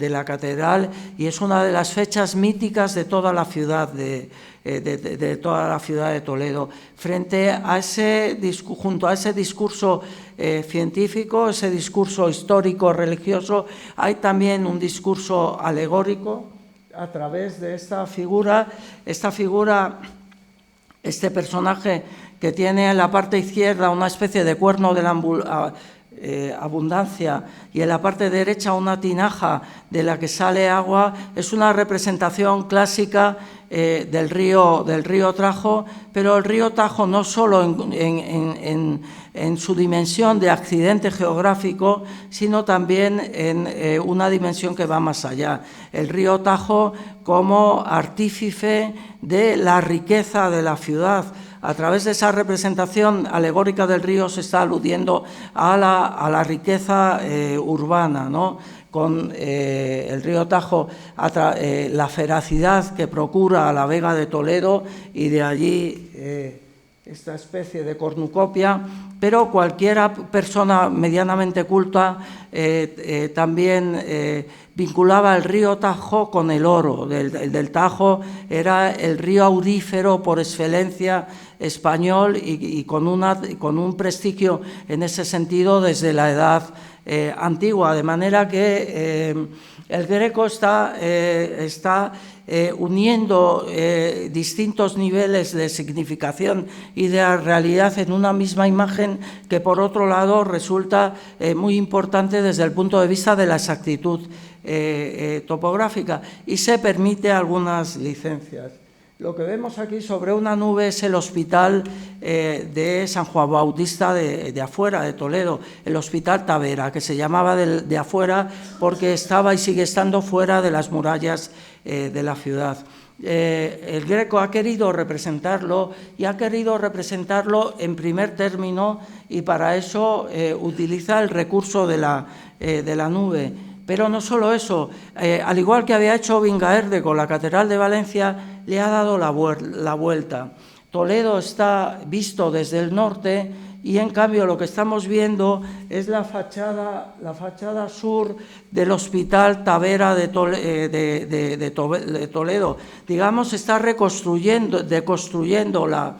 la catedral, y es una de las fechas míticas de toda la ciudad de de toda la ciudad de Toledo. Frente a junto a ese discurso científico, ese discurso histórico, religioso, hay también un discurso alegórico a través de esta figura, este personaje que tiene en la parte izquierda una especie de cuerno de la abundancia y en la parte derecha una tinaja de la que sale agua, es una representación clásica del río Tajo, pero el río Tajo no solo en su dimensión de accidente geográfico, sino también en una dimensión que va más allá. El río Tajo como artífice de la riqueza de la ciudad. A través de esa representación alegórica del río se está aludiendo a la riqueza urbana, ¿no? Con el río Tajo, la feracidad que procura a la Vega de Toledo y de allí esta especie de cornucopia, pero cualquier persona medianamente culta también vinculaba el río Tajo con el oro. El del Tajo era el río aurífero por excelencia español y con un prestigio en ese sentido desde la edad antigua, de manera que el Greco está uniendo distintos niveles de significación y de realidad en una misma imagen que, por otro lado, resulta muy importante desde el punto de vista de la exactitud topográfica y se permite algunas licencias. Lo que vemos aquí sobre una nube es el hospital de San Juan Bautista de Afuera, de Toledo, el Hospital Tavera, que se llamaba de Afuera porque estaba y sigue estando fuera de las murallas de la ciudad. El Greco ha querido representarlo y ha querido representarlo en primer término y para eso utiliza el recurso de la nube. Pero no solo eso, al igual que había hecho Vingaerde con la Catedral de Valencia, le ha dado la vuelta. Toledo está visto desde el norte y, en cambio, lo que estamos viendo es la fachada sur del Hospital Tavera de Toledo. Digamos, está deconstruyendo la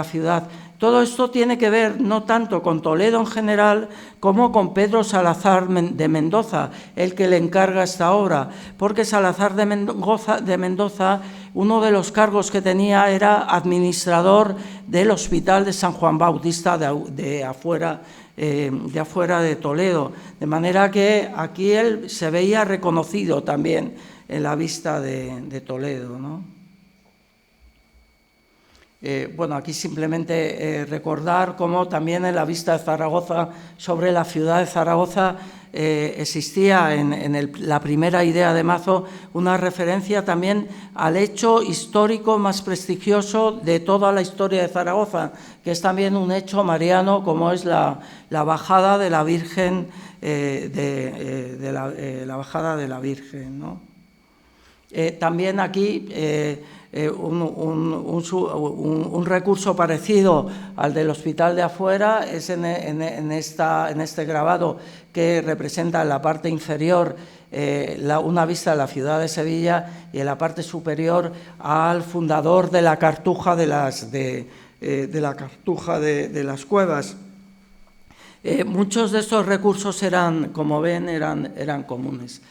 ciudad. Todo esto tiene que ver no tanto con Toledo en general como con Pedro Salazar de Mendoza, el que le encarga esta obra, porque Salazar de Mendoza, uno de los cargos que tenía era administrador del Hospital de San Juan Bautista de Afuera de Toledo, de manera que aquí él se veía reconocido también en la vista de Toledo, ¿no? Bueno, aquí simplemente recordar cómo también en la vista de Zaragoza, sobre la ciudad de Zaragoza, existía en la primera idea de Mazo una referencia también al hecho histórico más prestigioso de toda la historia de Zaragoza, que es también un hecho mariano, como es la bajada de la Virgen, la bajada de la Virgen, ¿no? También aquí un recurso parecido al del Hospital de Afuera es en este grabado que representa en la parte inferior una vista de la ciudad de Sevilla y en la parte superior al fundador de la Cartuja de las Cuevas. Muchos de estos recursos como ven, eran comunes.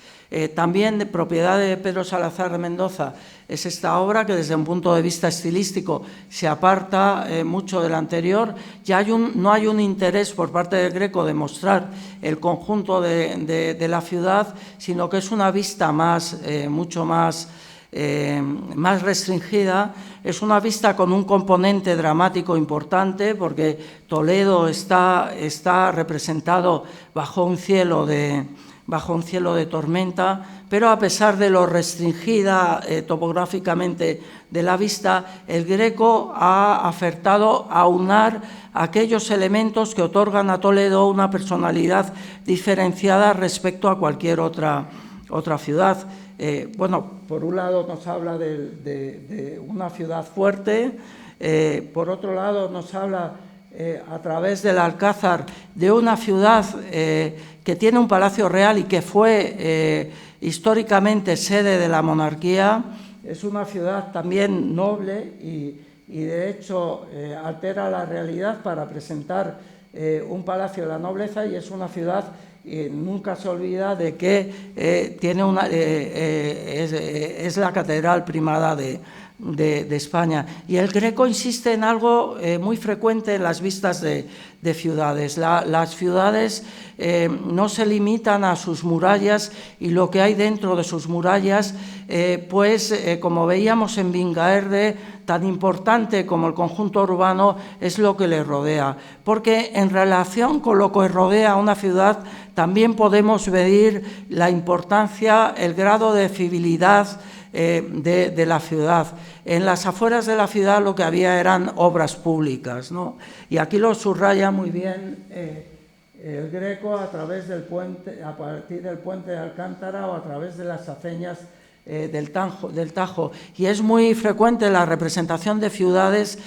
También de propiedad de Pedro Salazar de Mendoza es esta obra que desde un punto de vista estilístico se aparta mucho del anterior. Ya no hay un interés por parte del Greco de mostrar el conjunto de la ciudad, sino que es una vista mucho más restringida. Es una vista con un componente dramático importante porque Toledo está representado bajo un cielo de tormenta, pero a pesar de lo restringida topográficamente de la vista, el Greco ha acertado a aunar aquellos elementos que otorgan a Toledo una personalidad diferenciada respecto a cualquier otra ciudad. Bueno, por un lado nos habla de una ciudad fuerte, por otro lado nos habla a través del Alcázar de una ciudad que tiene un palacio real y que fue históricamente sede de la monarquía, es una ciudad también noble y de hecho altera la realidad para presentar un palacio de la nobleza, y es una ciudad nunca se olvida de que es la catedral primada de España. Y el Greco insiste en algo muy frecuente en las vistas de ciudades. Las ciudades no se limitan a sus murallas, y lo que hay dentro de sus murallas, como veíamos en Vingaerde, tan importante como el conjunto urbano es lo que le rodea, porque en relación con lo que rodea a una ciudad también podemos medir la importancia, el grado de civilidad de la ciudad. En las afueras de la ciudad lo que había eran obras públicas, ¿no? Y aquí lo subraya muy bien el Greco a través del puente, a partir del puente de Alcántara o a través de las aceñas del Tajo. Y es muy frecuente en la representación de ciudades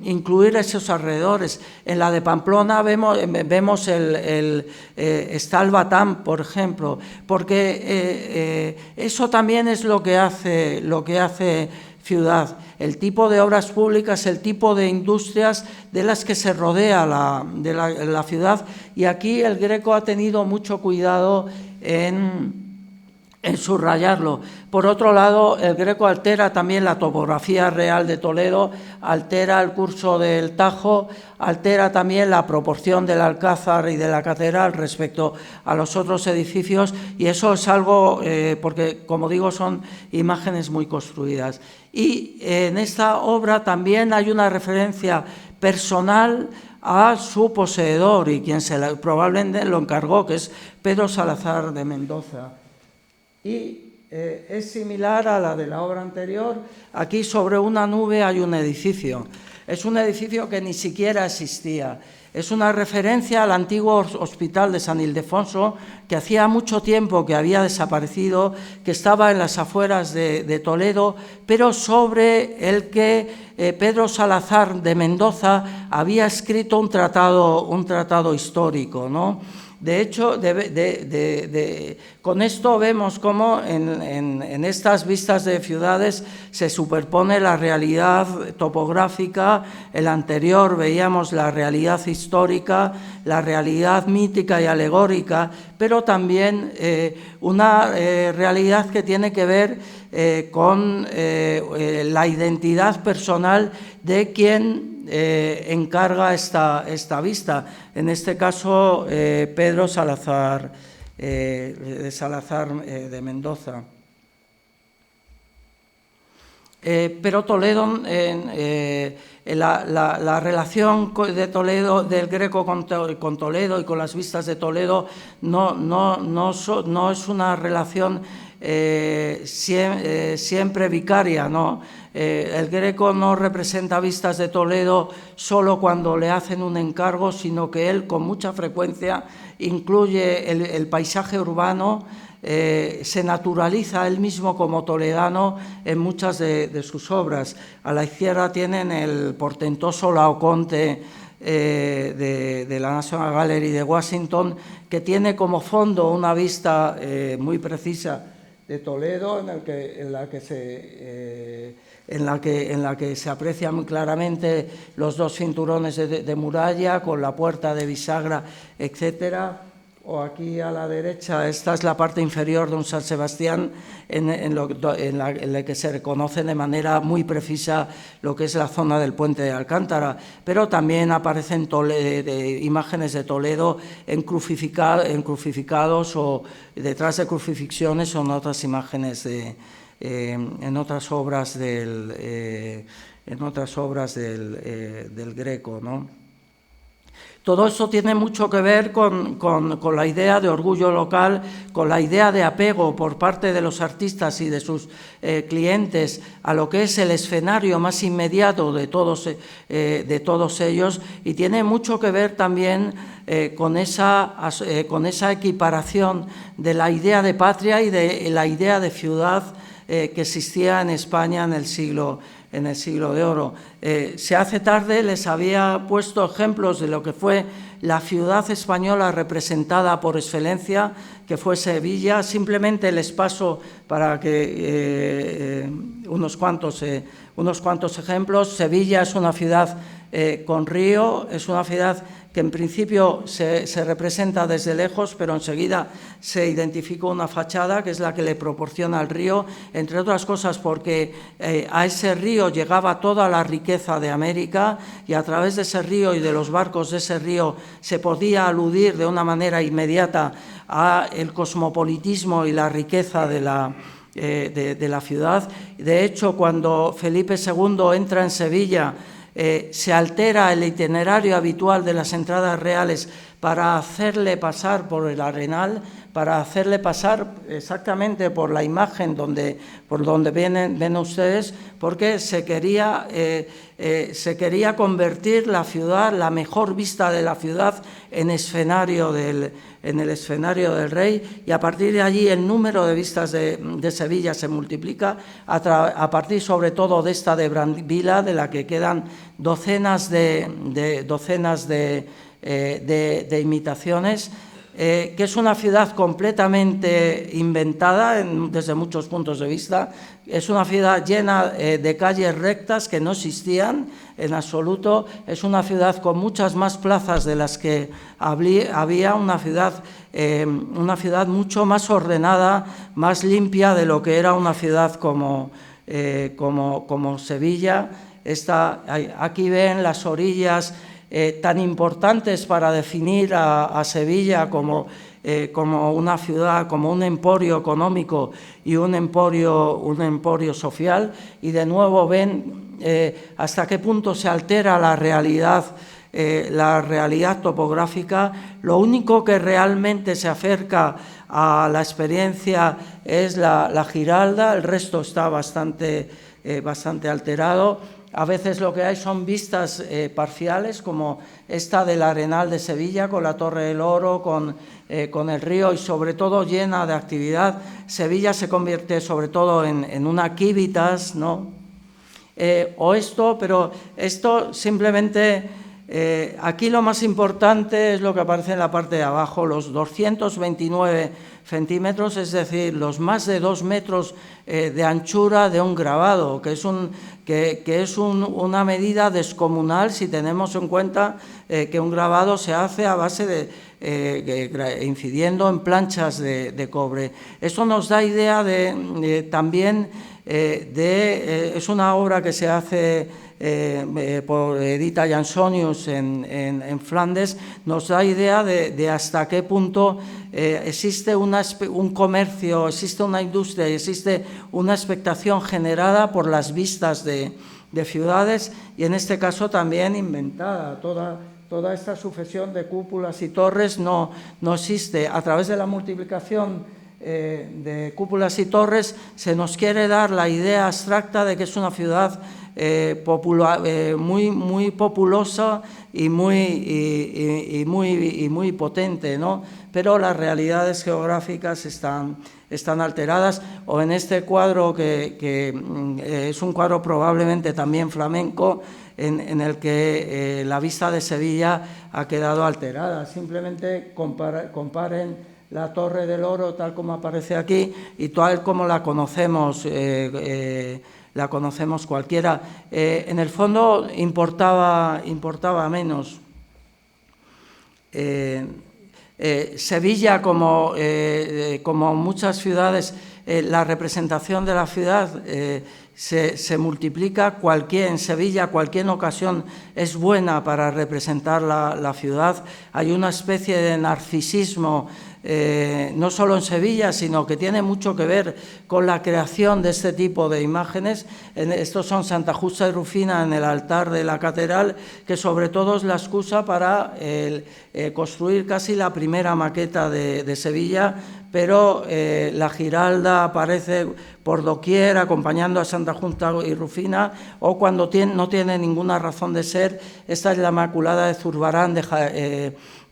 incluir esos alrededores. En la de Pamplona vemos está el Batán, por ejemplo, porque eso también es lo que hace ciudad, el tipo de obras públicas, el tipo de industrias de las que se rodea la ciudad, y aquí el Greco ha tenido mucho cuidado en subrayarlo. Por otro lado, el Greco altera también la topografía real de Toledo, altera el curso del Tajo, altera también la proporción del Alcázar y de la catedral respecto a los otros edificios, y eso es algo, porque como digo, son imágenes muy construidas. Y en esta obra también hay una referencia personal a su poseedor y quien probablemente lo encargó, que es Pedro Salazar de Mendoza. Y es similar a la de la obra anterior. Aquí sobre una nube hay un edificio. Es un edificio que ni siquiera existía. Es una referencia al antiguo hospital de San Ildefonso, que hacía mucho tiempo que había desaparecido, que estaba en las afueras de Toledo, pero sobre el que Pedro Salazar de Mendoza había escrito un tratado histórico, ¿no? De hecho, con esto vemos cómo en estas vistas de ciudades se superpone la realidad topográfica. En la anterior veíamos la realidad histórica, la realidad mítica y alegórica, pero también una realidad que tiene que ver con la identidad personal de quien encarga esta vista, en este caso Pedro Salazar de Mendoza. Pero Toledo, la relación de Toledo, del Greco con Toledo y con las vistas de Toledo no es una relación siempre vicaria, ¿no? El Greco no representa vistas de Toledo solo cuando le hacen un encargo, sino que él con mucha frecuencia incluye el paisaje urbano, se naturaliza él mismo como toledano en muchas de sus obras. A la izquierda tienen el portentoso Laoconte de la National Gallery de Washington, que tiene como fondo una vista muy precisa de Toledo, en la que se aprecian muy claramente los dos cinturones de muralla con la puerta de bisagra, etcétera. O aquí a la derecha, esta es la parte inferior de un San Sebastián en la que se reconoce de manera muy precisa lo que es la zona del puente de Alcántara, pero también aparecen imágenes de Toledo en crucificados o detrás de crucifixiones o en otras imágenes en otras obras del Greco, ¿no? Todo eso tiene mucho que ver con la idea de orgullo local, con la idea de apego por parte de los artistas y de sus clientes a lo que es el escenario más inmediato de todos ellos, y tiene mucho que ver también con esa equiparación de la idea de patria y de la idea de ciudad que existía en España en el siglo de oro. Se hace tarde, les había puesto ejemplos de lo que fue la ciudad española representada por excelencia, que fue Sevilla. Simplemente les paso para que unos cuantos ejemplos. Sevilla es una ciudad con río, es una ciudad que en principio se representa desde lejos, pero enseguida se identificó una fachada que es la que le proporciona el río, entre otras cosas porque a ese río llegaba toda la riqueza de América y a través de ese río y de los barcos de ese río se podía aludir de una manera inmediata a el cosmopolitismo y la riqueza de la ciudad. De hecho, cuando Felipe II entra en Sevilla, se altera el itinerario habitual de las entradas reales para hacerle pasar por el Arenal, para hacerle pasar exactamente por la imagen por donde ven ustedes, porque se quería convertir la ciudad, la mejor vista de la ciudad, en el escenario del rey, y a partir de allí el número de vistas de Sevilla se multiplica, a partir sobre todo de esta de Brambila, de la que quedan docenas de imitaciones, que es una ciudad completamente inventada desde muchos puntos de vista. Es una ciudad llena de calles rectas que no existían en absoluto. Es una ciudad con muchas más plazas de las que había, una ciudad mucho más ordenada, más limpia de lo que era una ciudad como Sevilla. Aquí ven las orillas tan importantes para definir a Sevilla como una ciudad, como un emporio económico y un emporio social, y de nuevo ven hasta qué punto se altera la realidad topográfica. Lo único que realmente se acerca a la experiencia es la Giralda, el resto está bastante alterado. A veces lo que hay son vistas parciales, como esta del Arenal de Sevilla, con la Torre del Oro, con el río y sobre todo llena de actividad. Sevilla se convierte sobre todo en una Civitas, ¿no? Pero esto simplemente, aquí lo más importante es lo que aparece en la parte de abajo, los 229 centímetros, es decir, los más de 2 metros de anchura de un grabado, que es una medida descomunal si tenemos en cuenta que un grabado se hace a base incidiendo en planchas de cobre. Eso nos da idea también es una obra que se hace por Edita Jansonius en Flandes, nos da idea de hasta qué punto existe un comercio, existe una industria y existe una expectación generada por las vistas de ciudades, y en este caso también inventada. Toda esta sucesión de cúpulas y torres no existe. A través de la multiplicación de cúpulas y torres se nos quiere dar la idea abstracta de que es una ciudad muy populosa y muy potente, ¿no? Pero las realidades geográficas están alteradas. O en este cuadro que es un cuadro probablemente también flamenco, en el que la vista de Sevilla ha quedado alterada. Simplemente comparen la Torre del Oro tal como aparece aquí y tal como la conocemos cualquiera. En el fondo importaba menos. Sevilla, como muchas ciudades, la representación de la ciudad se multiplica. En Sevilla cualquier ocasión es buena para representar la ciudad. Hay una especie de narcisismo, no solo en Sevilla, sino que tiene mucho que ver con la creación de este tipo de imágenes. Estos son Santa Justa y Rufina en el altar de la catedral, que sobre todo es la excusa para construir casi la primera maqueta de Sevilla, pero la Giralda aparece por doquier acompañando a Santa Justa y Rufina, o cuando no tiene ninguna razón de ser, esta es la Inmaculada de Zurbarán,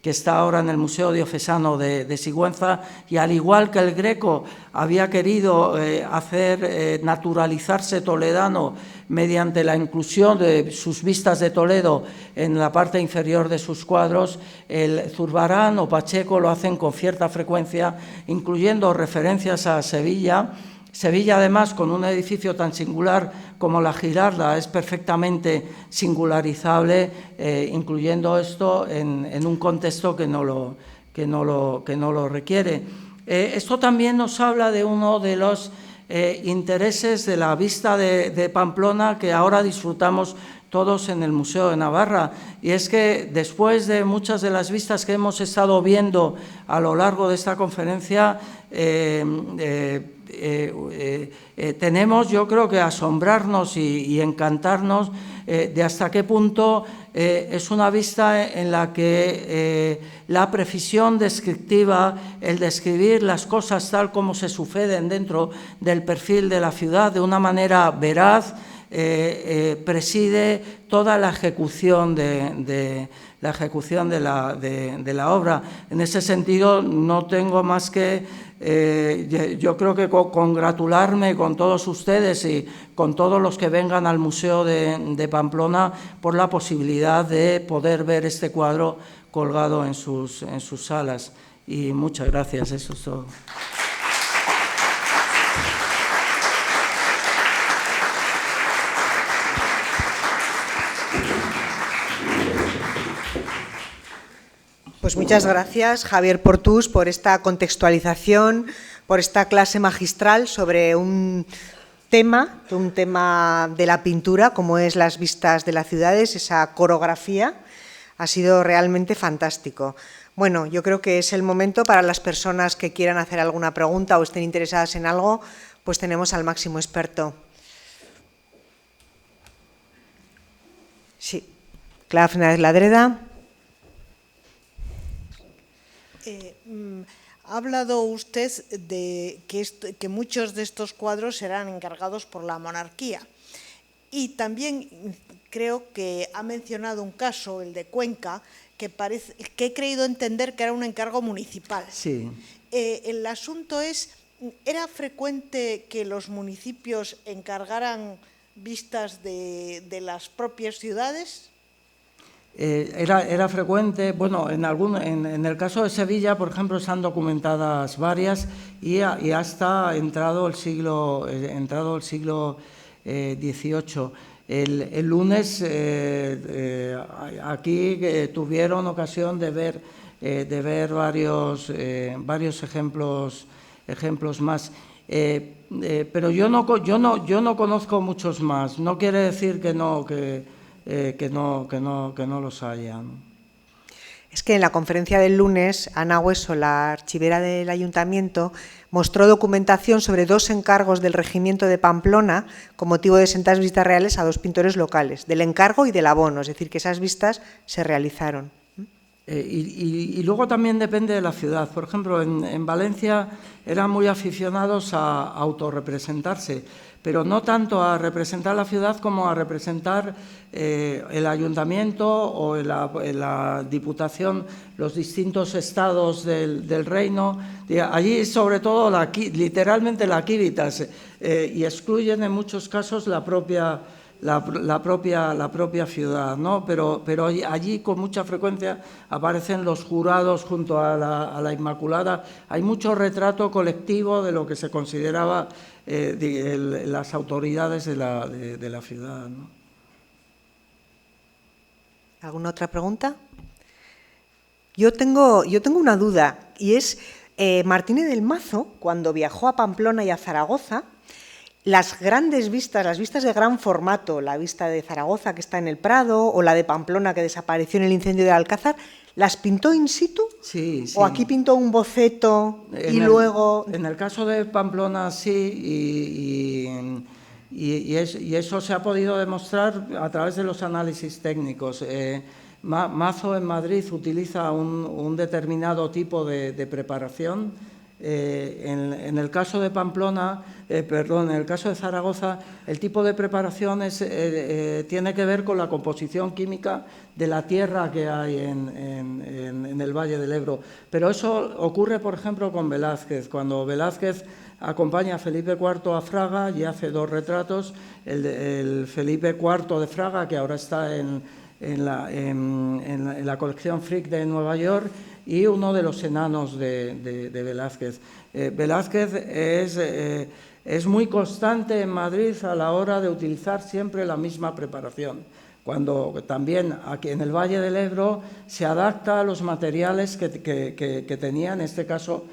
que está ahora en el Museo Diocesano de Sigüenza, y al igual que el Greco había querido hacer naturalizarse toledano mediante la inclusión de sus vistas de Toledo en la parte inferior de sus cuadros, el Zurbarán o Pacheco lo hacen con cierta frecuencia, incluyendo referencias a Sevilla. Sevilla, además, con un edificio tan singular como la Giralda, es perfectamente singularizable, incluyendo esto en un contexto que no lo requiere. Esto también nos habla de uno de los intereses de la vista de Pamplona que ahora disfrutamos todos en el Museo de Navarra, y es que después de muchas de las vistas que hemos estado viendo a lo largo de esta conferencia, tenemos, yo creo, que asombrarnos y encantarnos de hasta qué punto es una vista en la que la precisión descriptiva, el describir las cosas tal como se suceden dentro del perfil de la ciudad de una manera veraz, preside toda la ejecución de la obra. En ese sentido, no tengo más que, yo creo que congratularme con todos ustedes y con todos los que vengan al Museo de Pamplona por la posibilidad de poder ver este cuadro colgado en sus salas. Y muchas gracias, eso es todo. Pues muchas gracias, Javier Portús, por esta contextualización, por esta clase magistral sobre un tema de la pintura, como es las vistas de las ciudades, esa coreografía. Ha sido realmente fantástico. Bueno, yo creo que es el momento para las personas que quieran hacer alguna pregunta o estén interesadas en algo, pues tenemos al máximo experto. Sí, Clara Fernández Ladreda. Ha hablado usted de que muchos de estos cuadros serán encargados por la monarquía, y también creo que ha mencionado un caso, el de Cuenca, que he creído entender que era un encargo municipal. Sí. El asunto es, ¿era frecuente que los municipios encargaran vistas de las propias ciudades? Era frecuente, bueno, en el caso de Sevilla, por ejemplo, están documentadas varias y hasta entrado el siglo XVIII. El lunes aquí tuvieron ocasión de ver varios ejemplos más. Pero yo no conozco muchos más. No quiere decir que no los haya, ¿no? Es que en la conferencia del lunes, Ana Hueso, la archivera del Ayuntamiento, mostró documentación sobre 2 encargos del Regimiento de Pamplona con motivo de sendas vistas reales a 2 pintores locales, del encargo y del abono, es decir, que esas vistas se realizaron. Y luego también depende de la ciudad. Por ejemplo, en Valencia eran muy aficionados a autorrepresentarse, pero no tanto a representar la ciudad como a representar el ayuntamiento o en la Diputación, los distintos estados del reino. Allí, sobre todo, literalmente la Civitas, y excluyen en muchos casos la propia ciudad, ¿no? Pero allí con mucha frecuencia aparecen los jurados junto a la Inmaculada. Hay mucho retrato colectivo de lo que se consideraba las autoridades de la ciudad, ¿no? ¿Alguna otra pregunta? Yo tengo una duda, y es Martínez del Mazo, cuando viajó a Pamplona y a Zaragoza, las grandes vistas, las vistas de gran formato, la vista de Zaragoza que está en el Prado o la de Pamplona que desapareció en el incendio del Alcázar, ¿las pintó in situ? Sí, sí. ¿O aquí pintó un boceto luego...? En el caso de Pamplona sí, y eso se ha podido demostrar a través de los análisis técnicos. Mazo en Madrid utiliza un determinado tipo de preparación En el caso de Pamplona, en el caso de Zaragoza, el tipo de preparación tiene que ver con la composición química de la tierra que hay en el Valle del Ebro. Pero eso ocurre, por ejemplo, con Velázquez. Cuando Velázquez acompaña a Felipe IV a Fraga y hace 2 retratos, el Felipe IV de Fraga, que ahora está en la colección Frick de Nueva York, y uno de los enanos de Velázquez. Velázquez es muy constante en Madrid a la hora de utilizar siempre la misma preparación, cuando también aquí en el Valle del Ebro se adapta a los materiales que tenía, en este caso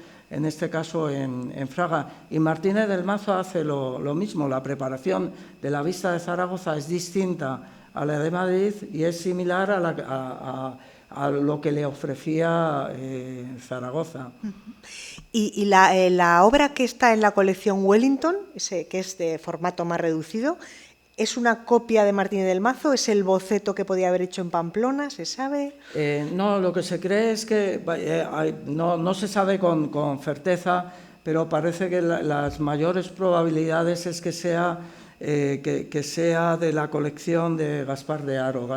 en Fraga. Y Martínez del Mazo hace lo mismo. La preparación de la vista de Zaragoza es distinta a la de Madrid y es similar a lo que le ofrecía Zaragoza. Y la obra que está en la colección Wellington, que es de formato más reducido, ¿es una copia de Martínez del Mazo? ¿Es el boceto que podía haber hecho en Pamplona? ¿Se sabe? No, lo que se cree es que no se sabe con certeza, pero parece que las mayores probabilidades es que sea de la colección de Gaspar de Haro.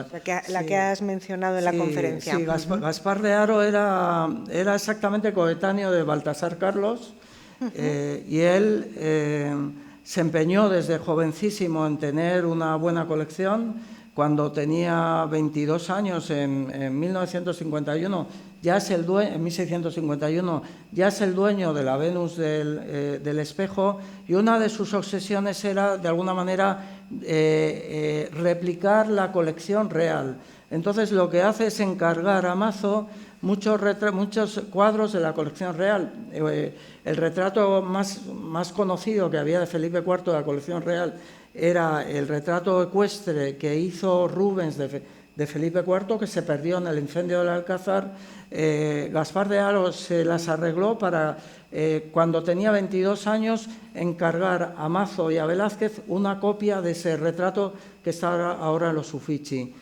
La que has mencionado en la conferencia. Sí, Gaspar de Haro era exactamente coetáneo de Baltasar Carlos, y él se empeñó desde jovencísimo en tener una buena colección. Cuando tenía 22 años, en 1951, en 1651, ya es el dueño de la Venus del Espejo, y una de sus obsesiones era, de alguna manera, replicar la colección real. Entonces, lo que hace es encargar a Mazo muchos cuadros de la colección real. El retrato más conocido que había de Felipe IV de la colección real era el retrato ecuestre que hizo Rubens de Felipe IV, que se perdió en el incendio del Alcázar. Gaspar de Haro se las arregló para, cuando tenía 22 años, encargar a Mazo y a Velázquez una copia de ese retrato que está ahora en los Uffizi.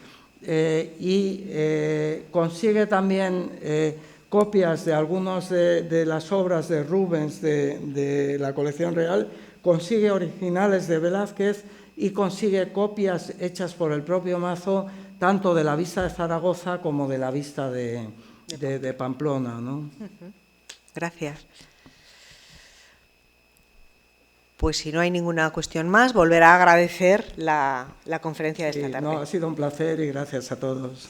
Consigue también copias de algunas de las obras de Rubens de la colección real, consigue originales de Velázquez y consigue copias hechas por el propio Mazo, tanto de la vista de Zaragoza como de la vista de Pamplona, ¿no? Gracias. Pues si no hay ninguna cuestión más, volverá a agradecer la conferencia de esta tarde. No, ha sido un placer y gracias a todos.